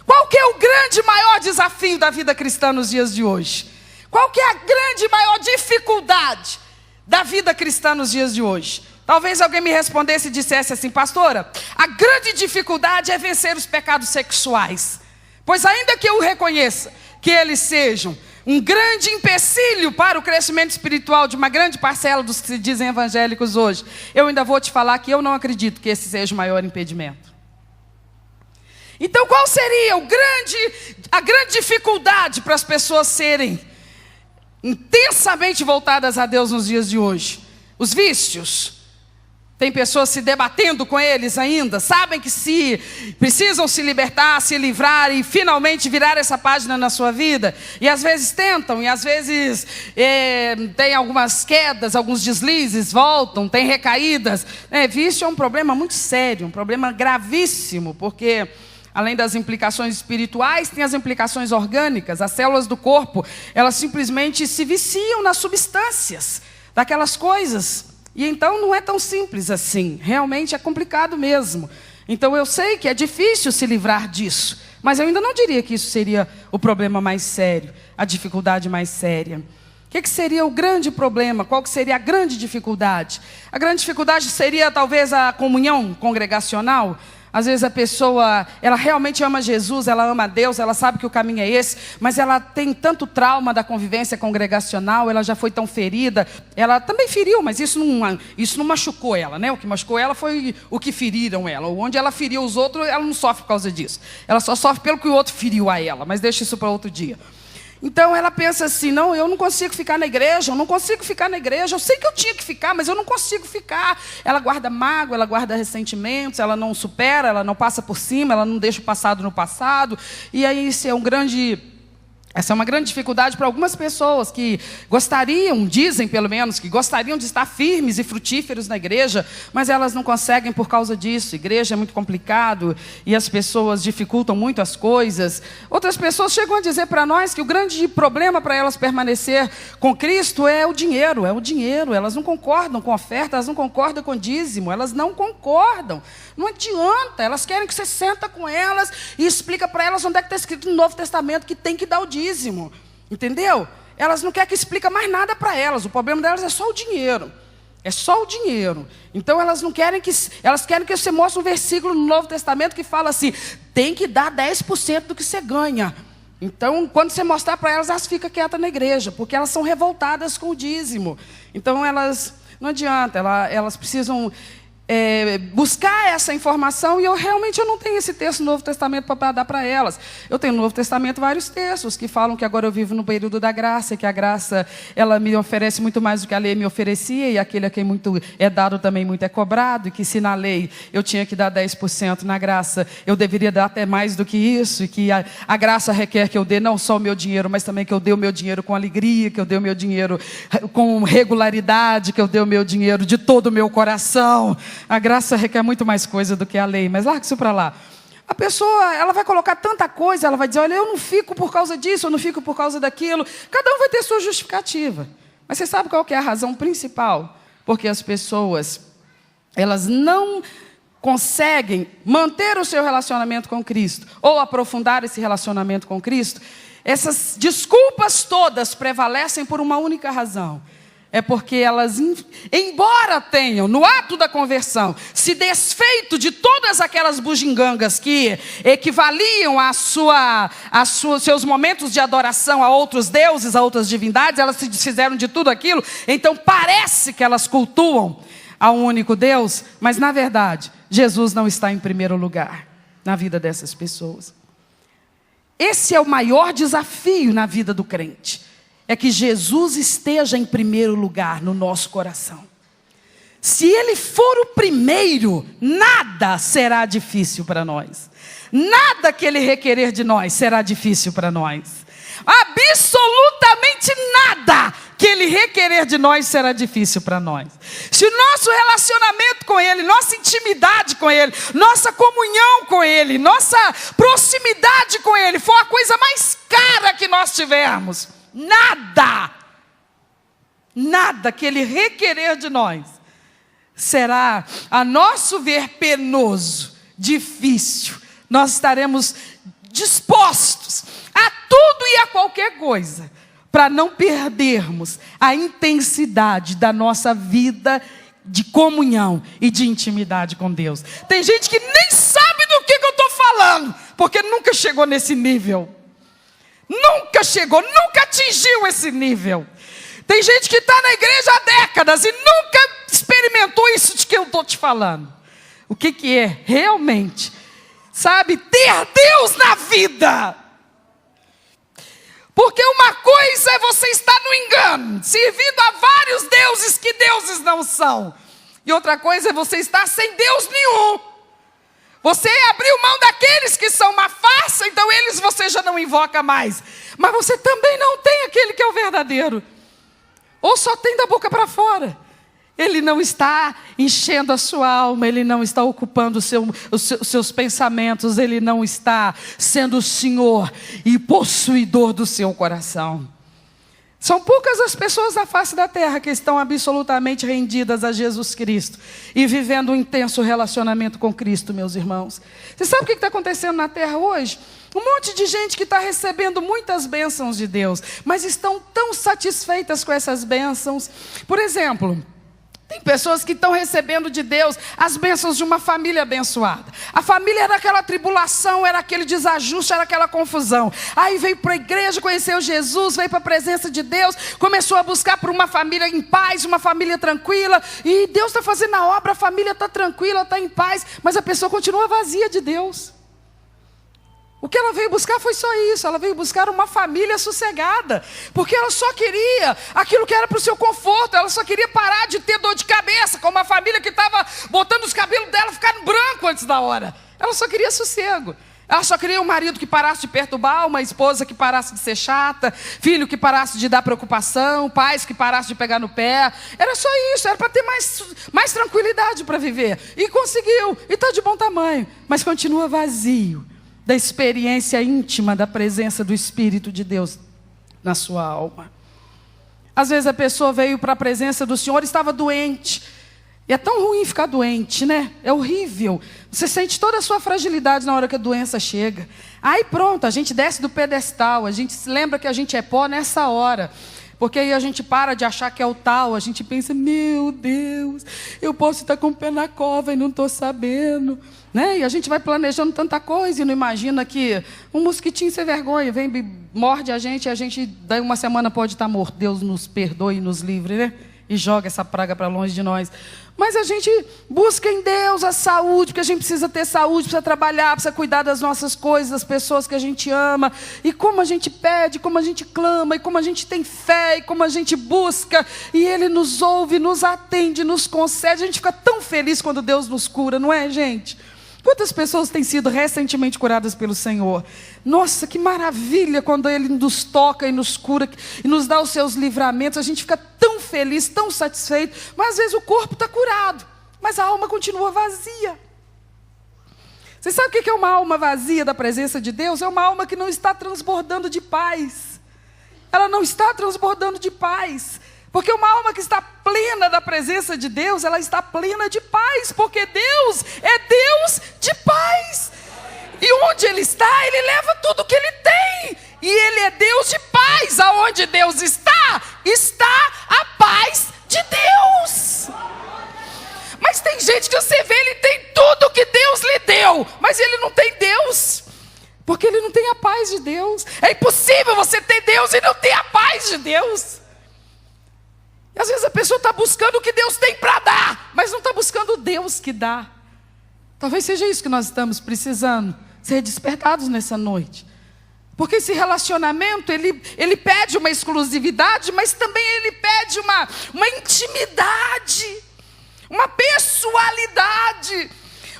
Qual que é o grande maior desafio da vida cristã nos dias de hoje? Qual que é a grande maior dificuldade da vida cristã nos dias de hoje? Talvez alguém me respondesse e dissesse assim: pastora, a grande dificuldade é vencer os pecados sexuais. Pois ainda que eu reconheça que eles sejam um grande empecilho para o crescimento espiritual de uma grande parcela dos que se dizem evangélicos hoje, eu ainda vou te falar que eu não acredito que esse seja o maior impedimento. Então qual seria a grande dificuldade para as pessoas serem intensamente voltadas a Deus nos dias de hoje? Os vícios. Tem pessoas se debatendo com eles ainda, sabem que precisam se libertar, se livrar e finalmente virar essa página na sua vida. E às vezes tentam, e às vezes tem algumas quedas, alguns deslizes, voltam, tem recaídas. Vício é um problema muito sério, um problema gravíssimo, porque além das implicações espirituais, tem as implicações orgânicas. As células do corpo, elas simplesmente se viciam nas substâncias daquelas coisas. E então não é tão simples assim, realmente é complicado mesmo. Então eu sei que é difícil se livrar disso, mas eu ainda não diria que isso seria o problema mais sério, a dificuldade mais séria. O que seria o grande problema? Qual que seria a grande dificuldade? A grande dificuldade seria talvez a comunhão congregacional. Às vezes a pessoa, ela realmente ama Jesus, ela ama Deus, ela sabe que o caminho é esse, mas ela tem tanto trauma da convivência congregacional, ela já foi tão ferida, ela também feriu, mas isso não machucou ela, né? O que machucou ela foi o que feriram ela. Onde ela feriu os outros, ela não sofre por causa disso. Ela só sofre pelo que o outro feriu a ela, mas deixa isso para outro dia. Então ela pensa assim: não, eu não consigo ficar na igreja, eu sei que eu tinha que ficar, mas eu não consigo ficar. Ela guarda mágoa, ela guarda ressentimentos, ela não supera, ela não passa por cima, ela não deixa o passado no passado. E aí isso é um grande Essa é uma grande dificuldade para algumas pessoas que gostariam, dizem pelo menos, que gostariam de estar firmes e frutíferos na igreja, mas elas não conseguem por causa disso. Igreja é muito complicado e as pessoas dificultam muito as coisas. Outras pessoas chegam a dizer para nós que o grande problema para elas permanecer com Cristo é o dinheiro, Elas não concordam com oferta, elas não concordam com dízimo, elas não concordam. Não adianta, elas querem que você senta com elas e explica para elas onde é que está escrito no Novo Testamento que tem que dar o dízimo, entendeu? Elas não querem que explique mais nada para elas, o problema delas é só o dinheiro. Então elas querem que você mostre um versículo no Novo Testamento que fala assim, tem que dar 10% do que você ganha. Então, quando você mostrar para elas ficam quietas na igreja, porque elas são revoltadas com o dízimo. Então elas, não adianta, elas precisam buscar essa informação, e eu não tenho esse texto no Novo Testamento para dar para elas. Eu tenho no Novo Testamento vários textos que falam que agora eu vivo no período da graça, que a graça ela me oferece muito mais do que a lei me oferecia, e aquele a quem muito é dado também muito é cobrado, e que se na lei eu tinha que dar 10%, na graça eu deveria dar até mais do que isso, e que a graça requer que eu dê não só o meu dinheiro, mas também que eu dê o meu dinheiro com alegria, que eu dê o meu dinheiro com regularidade, que eu dê o meu dinheiro de todo o meu coração. A graça requer muito mais coisa do que a lei, mas larga isso para lá. A pessoa, ela vai colocar tanta coisa, ela vai dizer, olha, eu não fico por causa disso, eu não fico por causa daquilo. Cada um vai ter sua justificativa. Mas você sabe qual que é a razão principal? Porque as pessoas, elas não conseguem manter o seu relacionamento com Cristo, ou aprofundar esse relacionamento com Cristo. Essas desculpas todas prevalecem por uma única razão. É porque elas, embora tenham, no ato da conversão, se desfeito de todas aquelas bugigangas que equivaliam seus momentos de adoração a outros deuses, a outras divindades, elas se desfizeram de tudo aquilo, então parece que elas cultuam ao único Deus, mas na verdade, Jesus não está em primeiro lugar na vida dessas pessoas. Esse é o maior desafio na vida do crente. É que Jesus esteja em primeiro lugar no nosso coração. Se Ele for o primeiro, nada será difícil para nós. Nada que Ele requerer de nós será difícil para nós. Absolutamente nada que Ele requerer de nós será difícil para nós. Se o nosso relacionamento com Ele, nossa intimidade com Ele, nossa comunhão com Ele, nossa proximidade com Ele for a coisa mais cara que nós tivermos, nada que Ele requerer de nós será, a nosso ver, penoso, difícil. Nós estaremos dispostos a tudo e a qualquer coisa para não perdermos a intensidade da nossa vida de comunhão e de intimidade com Deus. Tem gente que nem sabe do que eu estou falando, porque nunca chegou nesse nível. Nunca chegou, nunca atingiu esse nível. Tem gente que está na igreja há décadas e nunca experimentou isso de que eu estou te falando. O que é realmente, sabe, ter Deus na vida. Porque uma coisa é você estar no engano, servindo a vários deuses que deuses não são. E outra coisa é você estar sem Deus nenhum. Você abriu mão daqueles que são uma farsa, então eles você já não invoca mais. Mas você também não tem aquele que é o verdadeiro. Ou só tem da boca para fora. Ele não está enchendo a sua alma, ele não está ocupando os seus pensamentos, ele não está sendo o Senhor e possuidor do seu coração. São poucas as pessoas na face da terra que estão absolutamente rendidas a Jesus Cristo e vivendo um intenso relacionamento com Cristo, meus irmãos. Você sabe o que está acontecendo na terra hoje? Um monte de gente que está recebendo muitas bênçãos de Deus, mas estão tão satisfeitas com essas bênçãos. Por exemplo, tem pessoas que estão recebendo de Deus as bênçãos de uma família abençoada. A família era aquela tribulação, era aquele desajuste, era aquela confusão. Aí veio para a igreja, conheceu Jesus, veio para a presença de Deus, começou a buscar por uma família em paz, uma família tranquila. E Deus está fazendo a obra, a família está tranquila, está em paz, mas a pessoa continua vazia de Deus. O que ela veio buscar foi só isso, ela veio buscar uma família sossegada, porque ela só queria aquilo que era para o seu conforto, ela só queria parar de ter dor de cabeça, com uma família que estava botando os cabelos dela ficar branco antes da hora. Ela só queria sossego. Ela só queria um marido que parasse de perturbar, uma esposa que parasse de ser chata, filho que parasse de dar preocupação, pais que parassem de pegar no pé. Era só isso, era para ter mais tranquilidade para viver. E conseguiu, e está de bom tamanho. Mas continua vazio da experiência íntima da presença do Espírito de Deus na sua alma. Às vezes a pessoa veio para a presença do Senhor e estava doente. E é tão ruim ficar doente, né? É horrível. Você sente toda a sua fragilidade na hora que a doença chega. Aí pronto, a gente desce do pedestal. A gente se lembra que a gente é pó nessa hora. Porque aí a gente para de achar que é o tal. A gente pensa, meu Deus, eu posso estar com o pé na cova e não estou sabendo. Né? E a gente vai planejando tanta coisa e não imagina que um mosquitinho sem vergonha vem, morde a gente e a gente, daí uma semana pode estar morto. Deus nos perdoe e nos livre, né? E joga essa praga para longe de nós. Mas a gente busca em Deus a saúde, porque a gente precisa ter saúde, precisa trabalhar, precisa cuidar das nossas coisas, das pessoas que a gente ama. E como a gente pede, como a gente clama, e como a gente tem fé, e como a gente busca. E Ele nos ouve, nos atende, nos concede. A gente fica tão feliz quando Deus nos cura, não é, gente? Quantas pessoas têm sido recentemente curadas pelo Senhor? Nossa, que maravilha quando Ele nos toca e nos cura e nos dá os seus livramentos. A gente fica tão feliz, tão satisfeito. Mas às vezes o corpo está curado, mas a alma continua vazia. Você sabe o que é uma alma vazia da presença de Deus? É uma alma que não está transbordando de paz. Ela não está transbordando de paz. Porque uma alma que está plena da presença de Deus, ela está plena de paz, porque Deus é Deus de paz. E onde Ele está, Ele leva tudo o que Ele tem. E Ele é Deus de paz. Aonde Deus está, está a paz de Deus. Mas tem gente que você vê, ele tem tudo que Deus lhe deu, mas ele não tem Deus, porque ele não tem a paz de Deus. É impossível você ter Deus e não ter a paz de Deus. E às vezes a pessoa está buscando o que Deus tem para dar, mas não está buscando o Deus que dá. Talvez seja isso que nós estamos precisando, ser despertados nessa noite. Porque esse relacionamento, ele pede uma exclusividade, mas também ele pede uma intimidade, uma pessoalidade,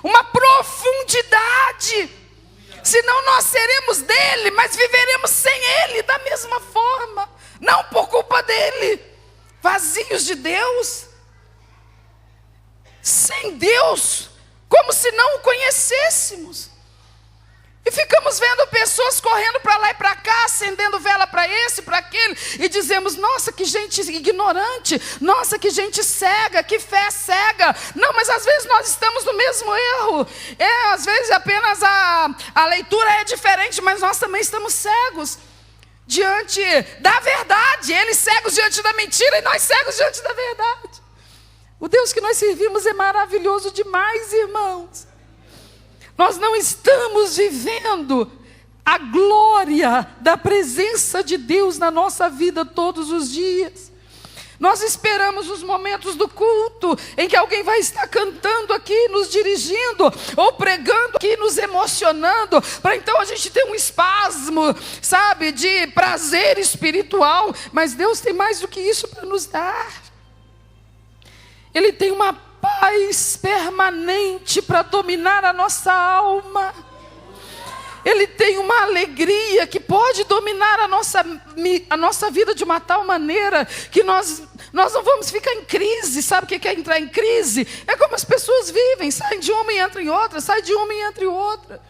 uma profundidade. Senão nós seremos dele, mas viveremos sem ele da mesma forma. Não por culpa dele. Vazios de Deus, sem Deus, como se não o conhecêssemos. E ficamos vendo pessoas correndo para lá e para cá, acendendo vela para esse, para aquele, e dizemos, nossa, que gente ignorante, nossa, que gente cega, que fé cega. Não, mas às vezes nós estamos no mesmo erro. Às vezes apenas a leitura é diferente, mas nós também estamos cegos diante da verdade. Eles cegos diante da mentira e nós cegos diante da verdade. O Deus que nós servimos é maravilhoso demais, irmãos. Nós não estamos vivendo a glória da presença de Deus na nossa vida todos os dias. Nós esperamos os momentos do culto em que alguém vai estar cantando aqui, nos dirigindo, ou pregando aqui, nos emocionando, para então a gente ter um espasmo, sabe, de prazer espiritual. Mas Deus tem mais do que isso para nos dar. Ele tem uma paz permanente para dominar a nossa alma. Ele tem uma alegria que pode dominar a nossa vida de uma tal maneira que nós não vamos ficar em crise. Sabe o que é entrar em crise? É como as pessoas vivem, saem de uma e entram em outra, saem de uma e entram em outra.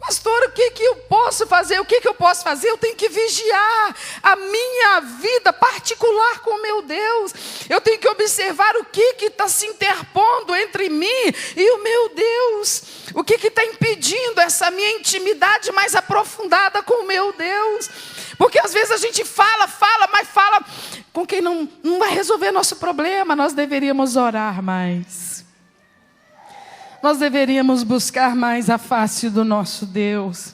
Pastor, o que eu posso fazer? O que eu posso fazer? Eu tenho que vigiar a minha vida particular com o meu Deus. Eu tenho que observar o que está se interpondo entre mim e o meu Deus. O que está impedindo essa minha intimidade mais aprofundada com o meu Deus. Porque às vezes a gente fala, mas fala com quem não vai resolver nosso problema. Nós deveríamos orar mais. Nós deveríamos buscar mais a face do nosso Deus.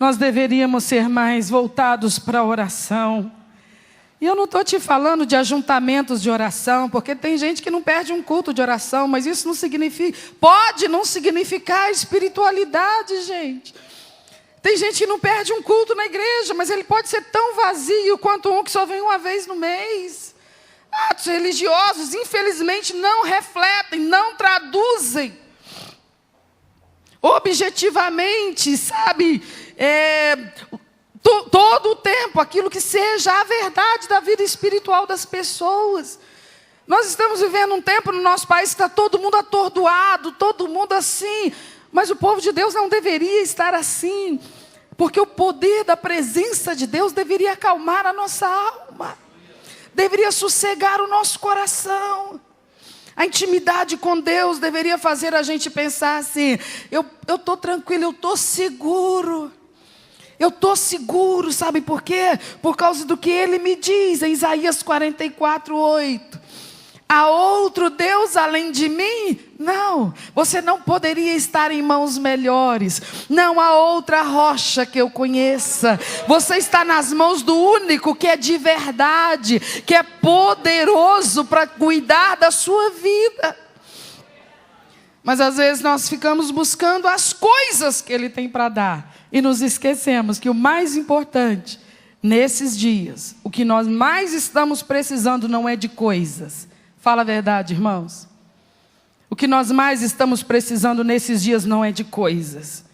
Nós deveríamos ser mais voltados para a oração. E eu não estou te falando de ajuntamentos de oração, porque tem gente que não perde um culto de oração, mas isso não significa, pode não significar espiritualidade, gente. Tem gente que não perde um culto na igreja, mas ele pode ser tão vazio quanto um que só vem uma vez no mês. Atos religiosos, infelizmente, não refletem, não traduzem objetivamente, sabe, todo o tempo, aquilo que seja a verdade da vida espiritual das pessoas. Nós estamos vivendo um tempo no nosso país que está todo mundo atordoado, todo mundo assim, mas o povo de Deus não deveria estar assim, porque o poder da presença de Deus deveria acalmar a nossa alma, deveria sossegar o nosso coração. A intimidade com Deus deveria fazer a gente pensar assim: eu estou tranquilo, eu estou seguro. Eu estou seguro, sabe por quê? Por causa do que Ele me diz em Isaías 44:8. Há outro Deus além de mim? Não, você não poderia estar em mãos melhores. Não há outra rocha que eu conheça. Você está nas mãos do único que é de verdade, que é poderoso para cuidar da sua vida. Mas às vezes nós ficamos buscando as coisas que Ele tem para dar e nos esquecemos que o mais importante nesses dias, o que nós mais estamos precisando não é de coisas. Fala a verdade, irmãos. O que nós mais estamos precisando nesses dias não é de coisas.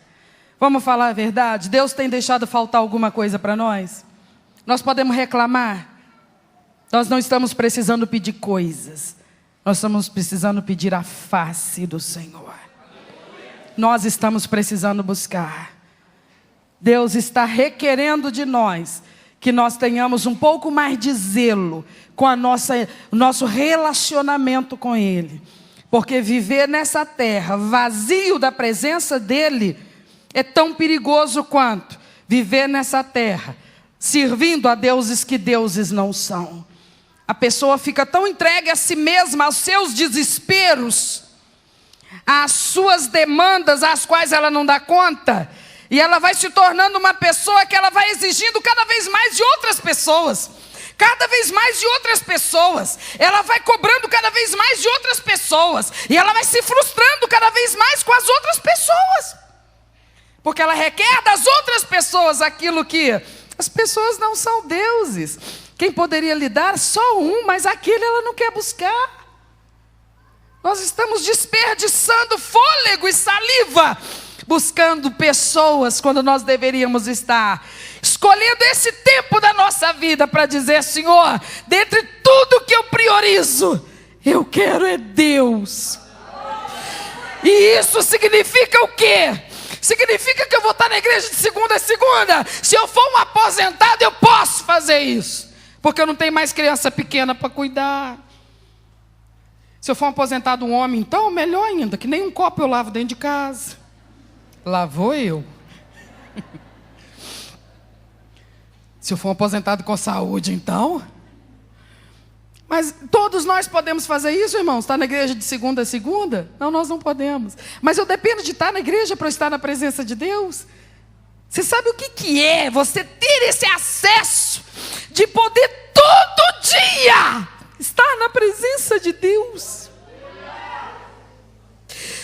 Vamos falar a verdade? Deus tem deixado faltar alguma coisa para nós? Nós podemos reclamar. Nós não estamos precisando pedir coisas. Nós estamos precisando pedir a face do Senhor. Nós estamos precisando buscar. Deus está requerendo de nós que nós tenhamos um pouco mais de zelo com o nosso relacionamento com Ele. Porque viver nessa terra vazio da presença dEle é tão perigoso quanto viver nessa terra servindo a deuses que deuses não são. A pessoa fica tão entregue a si mesma, aos seus desesperos, às suas demandas, às quais ela não dá conta, e ela vai se tornando uma pessoa que ela vai exigindo cada vez mais de outras pessoas. Cada vez mais de outras pessoas. Ela vai cobrando cada vez mais de outras pessoas. E ela vai se frustrando cada vez mais com as outras pessoas. Porque ela requer das outras pessoas aquilo que as pessoas não são deuses. Quem poderia lhe dar? Só um, mas aquele ela não quer buscar. Nós estamos desperdiçando fôlego e saliva buscando pessoas quando nós deveríamos estar escolhendo esse tempo da nossa vida para dizer: Senhor, dentre tudo que eu priorizo, eu quero é Deus. E isso significa o quê? Significa que eu vou estar na igreja de segunda a segunda. Se eu for um aposentado, eu posso fazer isso, porque eu não tenho mais criança pequena para cuidar. Se eu for um aposentado, um homem, então melhor ainda, que nem um copo eu lavo dentro de casa. Lá vou eu. Se eu for um aposentado com saúde, então. Mas todos nós podemos fazer isso, irmãos? Estar na igreja de segunda a segunda? Não, nós não podemos. Mas eu dependo de estar na igreja para estar na presença de Deus. Você sabe o que é você ter esse acesso de poder todo dia estar na presença de Deus?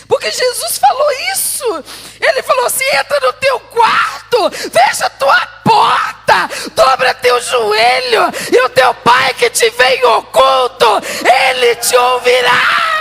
Porque Jesus falou isso. Ele falou assim: entra no teu quarto, fecha a tua porta, dobra teu joelho, e o teu pai que te vê em oculto, ele te ouvirá.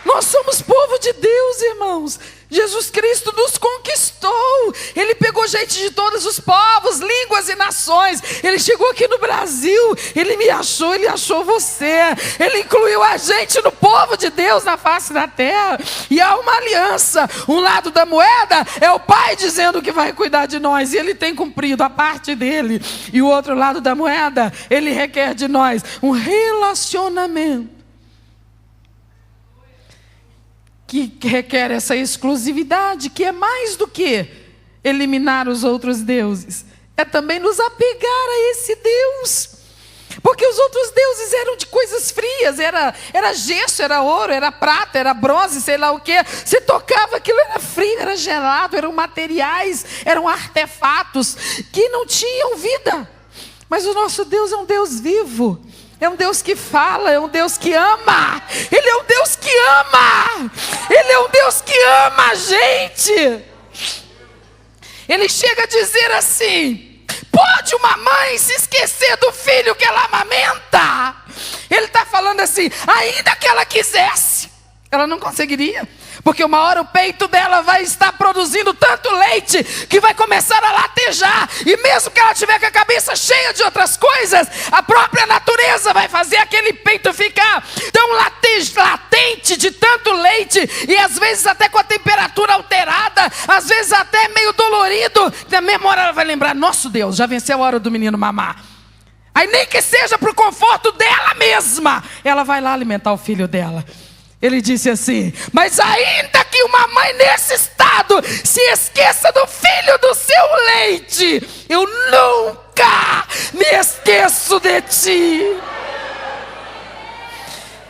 Nós somos povo de Deus, irmãos. Jesus Cristo nos conquistou. Ele pegou gente de todos os povos, línguas e nações. Ele chegou aqui no Brasil. Ele me achou, ele achou você. Ele incluiu a gente no povo de Deus na face da terra. E há uma aliança. Um lado da moeda é o Pai dizendo que vai cuidar de nós, e Ele tem cumprido a parte dele. E o outro lado da moeda, Ele requer de nós um relacionamento que requer essa exclusividade, que é mais do que eliminar os outros deuses. É também nos apegar a esse Deus. Porque os outros deuses eram de coisas frias, era gesso, era ouro, era prata, era bronze, sei lá o quê. Você tocava, aquilo era frio, era gelado, eram materiais, eram artefatos que não tinham vida. Mas o nosso Deus é um Deus vivo. É um Deus que fala, é um Deus que ama. Ele é um Deus que ama. Ele é um Deus que ama a gente. Ele chega a dizer assim: pode uma mãe se esquecer do filho que ela amamenta? Ele está falando assim, ainda que ela quisesse, ela não conseguiria. Porque uma hora o peito dela vai estar produzindo tanto leite que vai começar a latejar. E mesmo que ela tiver com a cabeça cheia de outras coisas, a própria natureza vai fazer aquele peito ficar tão latente de tanto leite. E às vezes até com a temperatura alterada, às vezes até meio dolorido. Na mesma hora ela vai lembrar, nosso Deus, já venceu a hora do menino mamar. Aí nem que seja para o conforto dela mesma, ela vai lá alimentar o filho dela. Ele disse assim, mas ainda que uma mãe nesse estado se esqueça do filho do seu leite, eu nunca me esqueço de ti.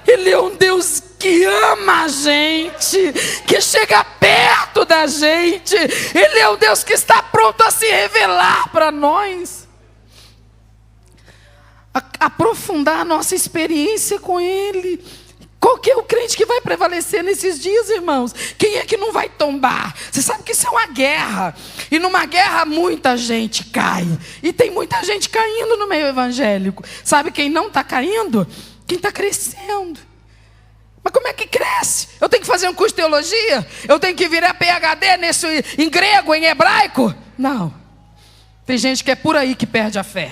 Ele é um Deus que ama a gente, que chega perto da gente. Ele é um Deus que está pronto a se revelar para nós. Aprofundar a nossa experiência com Ele. Qual que é o crente que vai prevalecer nesses dias, irmãos? Quem é que não vai tombar? Você sabe que isso é uma guerra. E numa guerra muita gente cai. E tem muita gente caindo no meio evangélico. Sabe quem não está caindo? Quem está crescendo. Mas como é que cresce? Eu tenho que fazer um curso de teologia? Eu tenho que virar PhD em grego, em hebraico? Não. Tem gente que é por aí que perde a fé.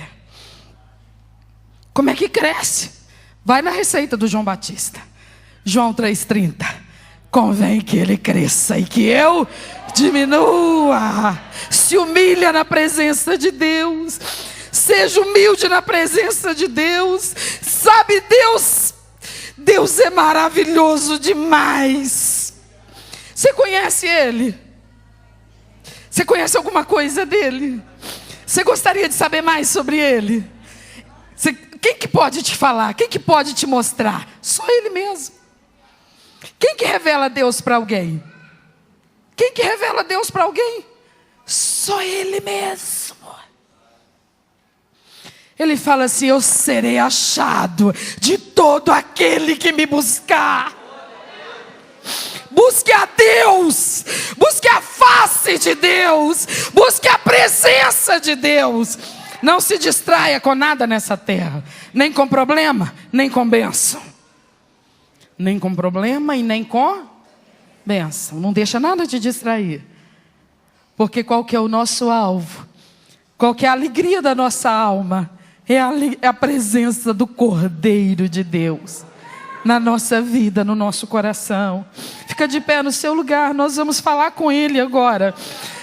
Como é que cresce? Vai na receita do João Batista. João 3,30. Convém que ele cresça e que eu diminua. Se humilha na presença de Deus. Seja humilde na presença de Deus. Sabe, Deus é maravilhoso demais. Você conhece Ele? Você conhece alguma coisa dele? Você gostaria de saber mais sobre Ele? Quem que pode te falar? Quem que pode te mostrar? Só Ele mesmo. Quem que revela Deus para alguém? Quem que revela Deus para alguém? Só Ele mesmo. Ele fala assim, eu serei achado de todo aquele que me buscar. Busque a Deus. Busque a face de Deus. Busque a presença de Deus. Não se distraia com nada nessa terra. Nem com problema, nem com bênção. Nem com problema e nem com bênção. Não deixa nada te distrair. Porque qual que é o nosso alvo? Qual que é a alegria da nossa alma? É a presença do Cordeiro de Deus. Na nossa vida, no nosso coração. Fica de pé no seu lugar. Nós vamos falar com Ele agora.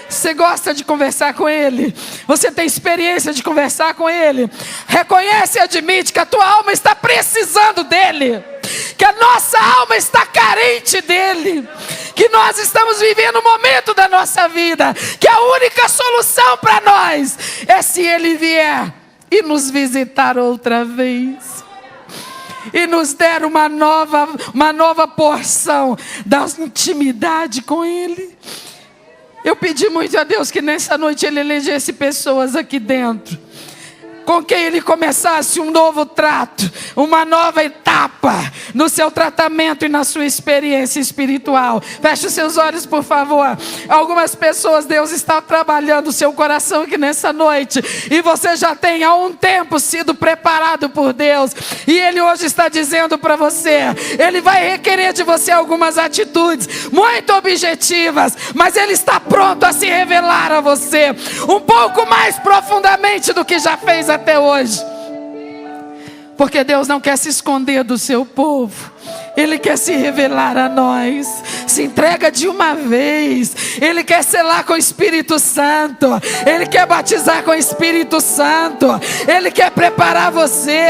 Você gosta de conversar com Ele? Você tem experiência de conversar com Ele? Reconhece e admite que a tua alma está precisando dEle. Que a nossa alma está carente dEle. Que nós estamos vivendo um momento da nossa vida que a única solução para nós é se Ele vier e nos visitar outra vez. E nos der uma nova porção da intimidade com Ele. Eu pedi muito a Deus que nessa noite Ele elegesse pessoas aqui dentro, com quem Ele começasse um novo trato, uma nova etapa no seu tratamento e na sua experiência espiritual. Feche os seus olhos, por favor. Algumas pessoas, Deus está trabalhando o seu coração aqui nessa noite, e você já tem há um tempo sido preparado por Deus, e Ele hoje está dizendo para você, Ele vai requerer de você algumas atitudes muito objetivas, mas Ele está pronto a se revelar a você, um pouco mais profundamente do que já fez até hoje. Porque Deus não quer se esconder do seu povo. Ele quer se revelar a nós. Se entrega de uma vez. Ele quer selar com o Espírito Santo. Ele quer batizar com o Espírito Santo. Ele quer preparar você.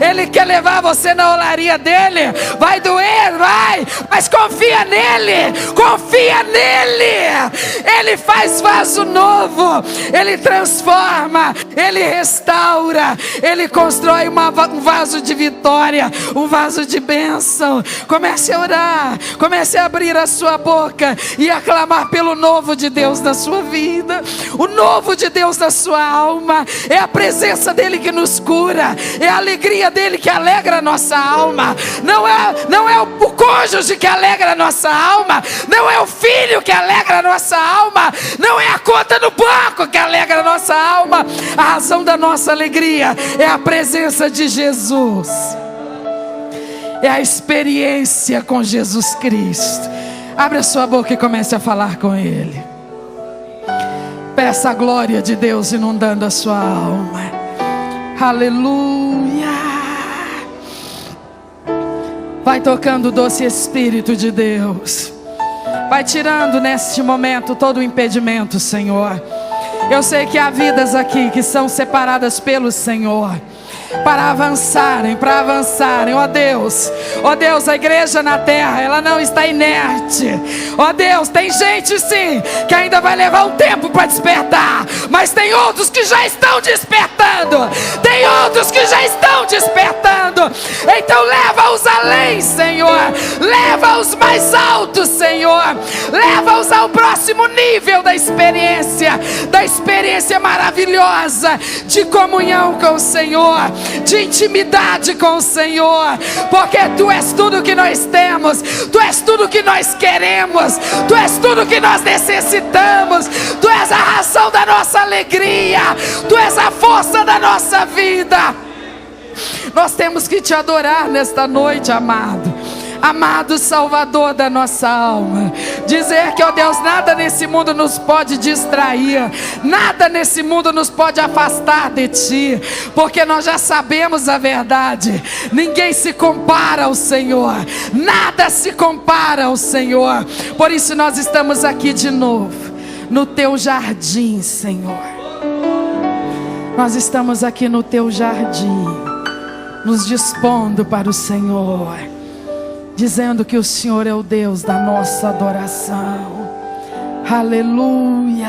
Ele quer levar você na olaria dele. Vai doer, vai. Mas confia nele. Confia nele. Ele faz vaso novo. Ele transforma. Ele restaura. Ele constrói um vaso de vitória. Um vaso de bênção. Comece a orar, comece a abrir a a sua boca e aclamar pelo novo de Deus na sua vida. O novo de Deus na sua alma. É a presença dele que nos cura. É a alegria dele que alegra a nossa alma. Não é o cônjuge que alegra a nossa alma. Não é o filho que alegra a nossa alma. Não é a conta no banco que alegra a nossa alma. A razão da nossa alegria é a presença de Jesus. É a experiência com Jesus Cristo. Abra sua boca e comece a falar com Ele. Peça a glória de Deus inundando a sua alma. Aleluia. Vai tocando o doce Espírito de Deus. Vai tirando neste momento todo o impedimento, Senhor. Eu sei que há vidas aqui que são separadas pelo Senhor para avançarem, ó Deus, a igreja na terra, ela não está inerte, ó Deus, tem gente sim, que ainda vai levar um tempo para despertar, mas tem outros que já estão despertando, então leva-os além, Senhor, leva-os mais altos, Senhor, leva-os ao próximo nível da experiência maravilhosa, de comunhão com o Senhor, de intimidade com o Senhor, porque Tu és tudo que nós temos, Tu és tudo que nós queremos, Tu és tudo que nós necessitamos, Tu és a razão da nossa alegria, Tu és a força da nossa vida. Nós temos que Te adorar nesta noite, amado Salvador da nossa alma. Dizer que, ó Deus, nada nesse mundo nos pode distrair, nada nesse mundo nos pode afastar de Ti, porque nós já sabemos a verdade. Ninguém se compara ao Senhor, nada se compara ao Senhor. Por isso nós estamos aqui de novo, no Teu jardim, Senhor. Nós estamos aqui no Teu jardim, nos dispondo para o Senhor, dizendo que o Senhor é o Deus da nossa adoração. Aleluia.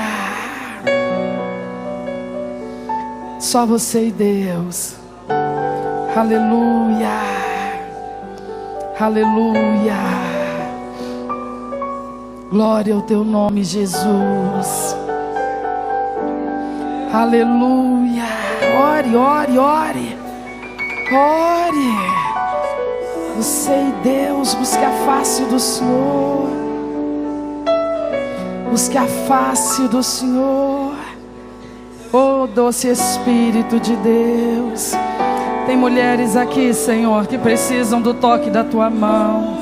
Só você e Deus. Aleluia. Aleluia. Glória ao Teu nome, Jesus. Aleluia. Ore, ore, ore. Ore. Você e Deus, busque a face do Senhor. Busque a face do Senhor. Oh, doce Espírito de Deus. Tem mulheres aqui, Senhor, que precisam do toque da Tua mão.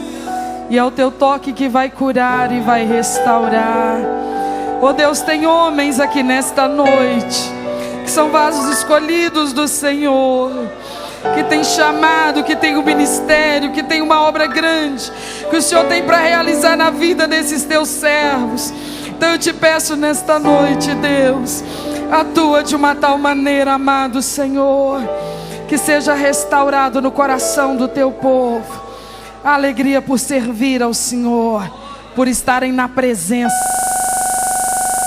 E é o Teu toque que vai curar e vai restaurar. Oh Deus, tem homens aqui nesta noite que são vasos escolhidos do Senhor, que tem chamado, que tem um ministério, que tem uma obra grande, que o Senhor tem para realizar na vida desses Teus servos. Então eu Te peço nesta noite, Deus, atua de uma tal maneira, amado Senhor, que seja restaurado no coração do Teu povo a alegria por servir ao Senhor, por estarem na presença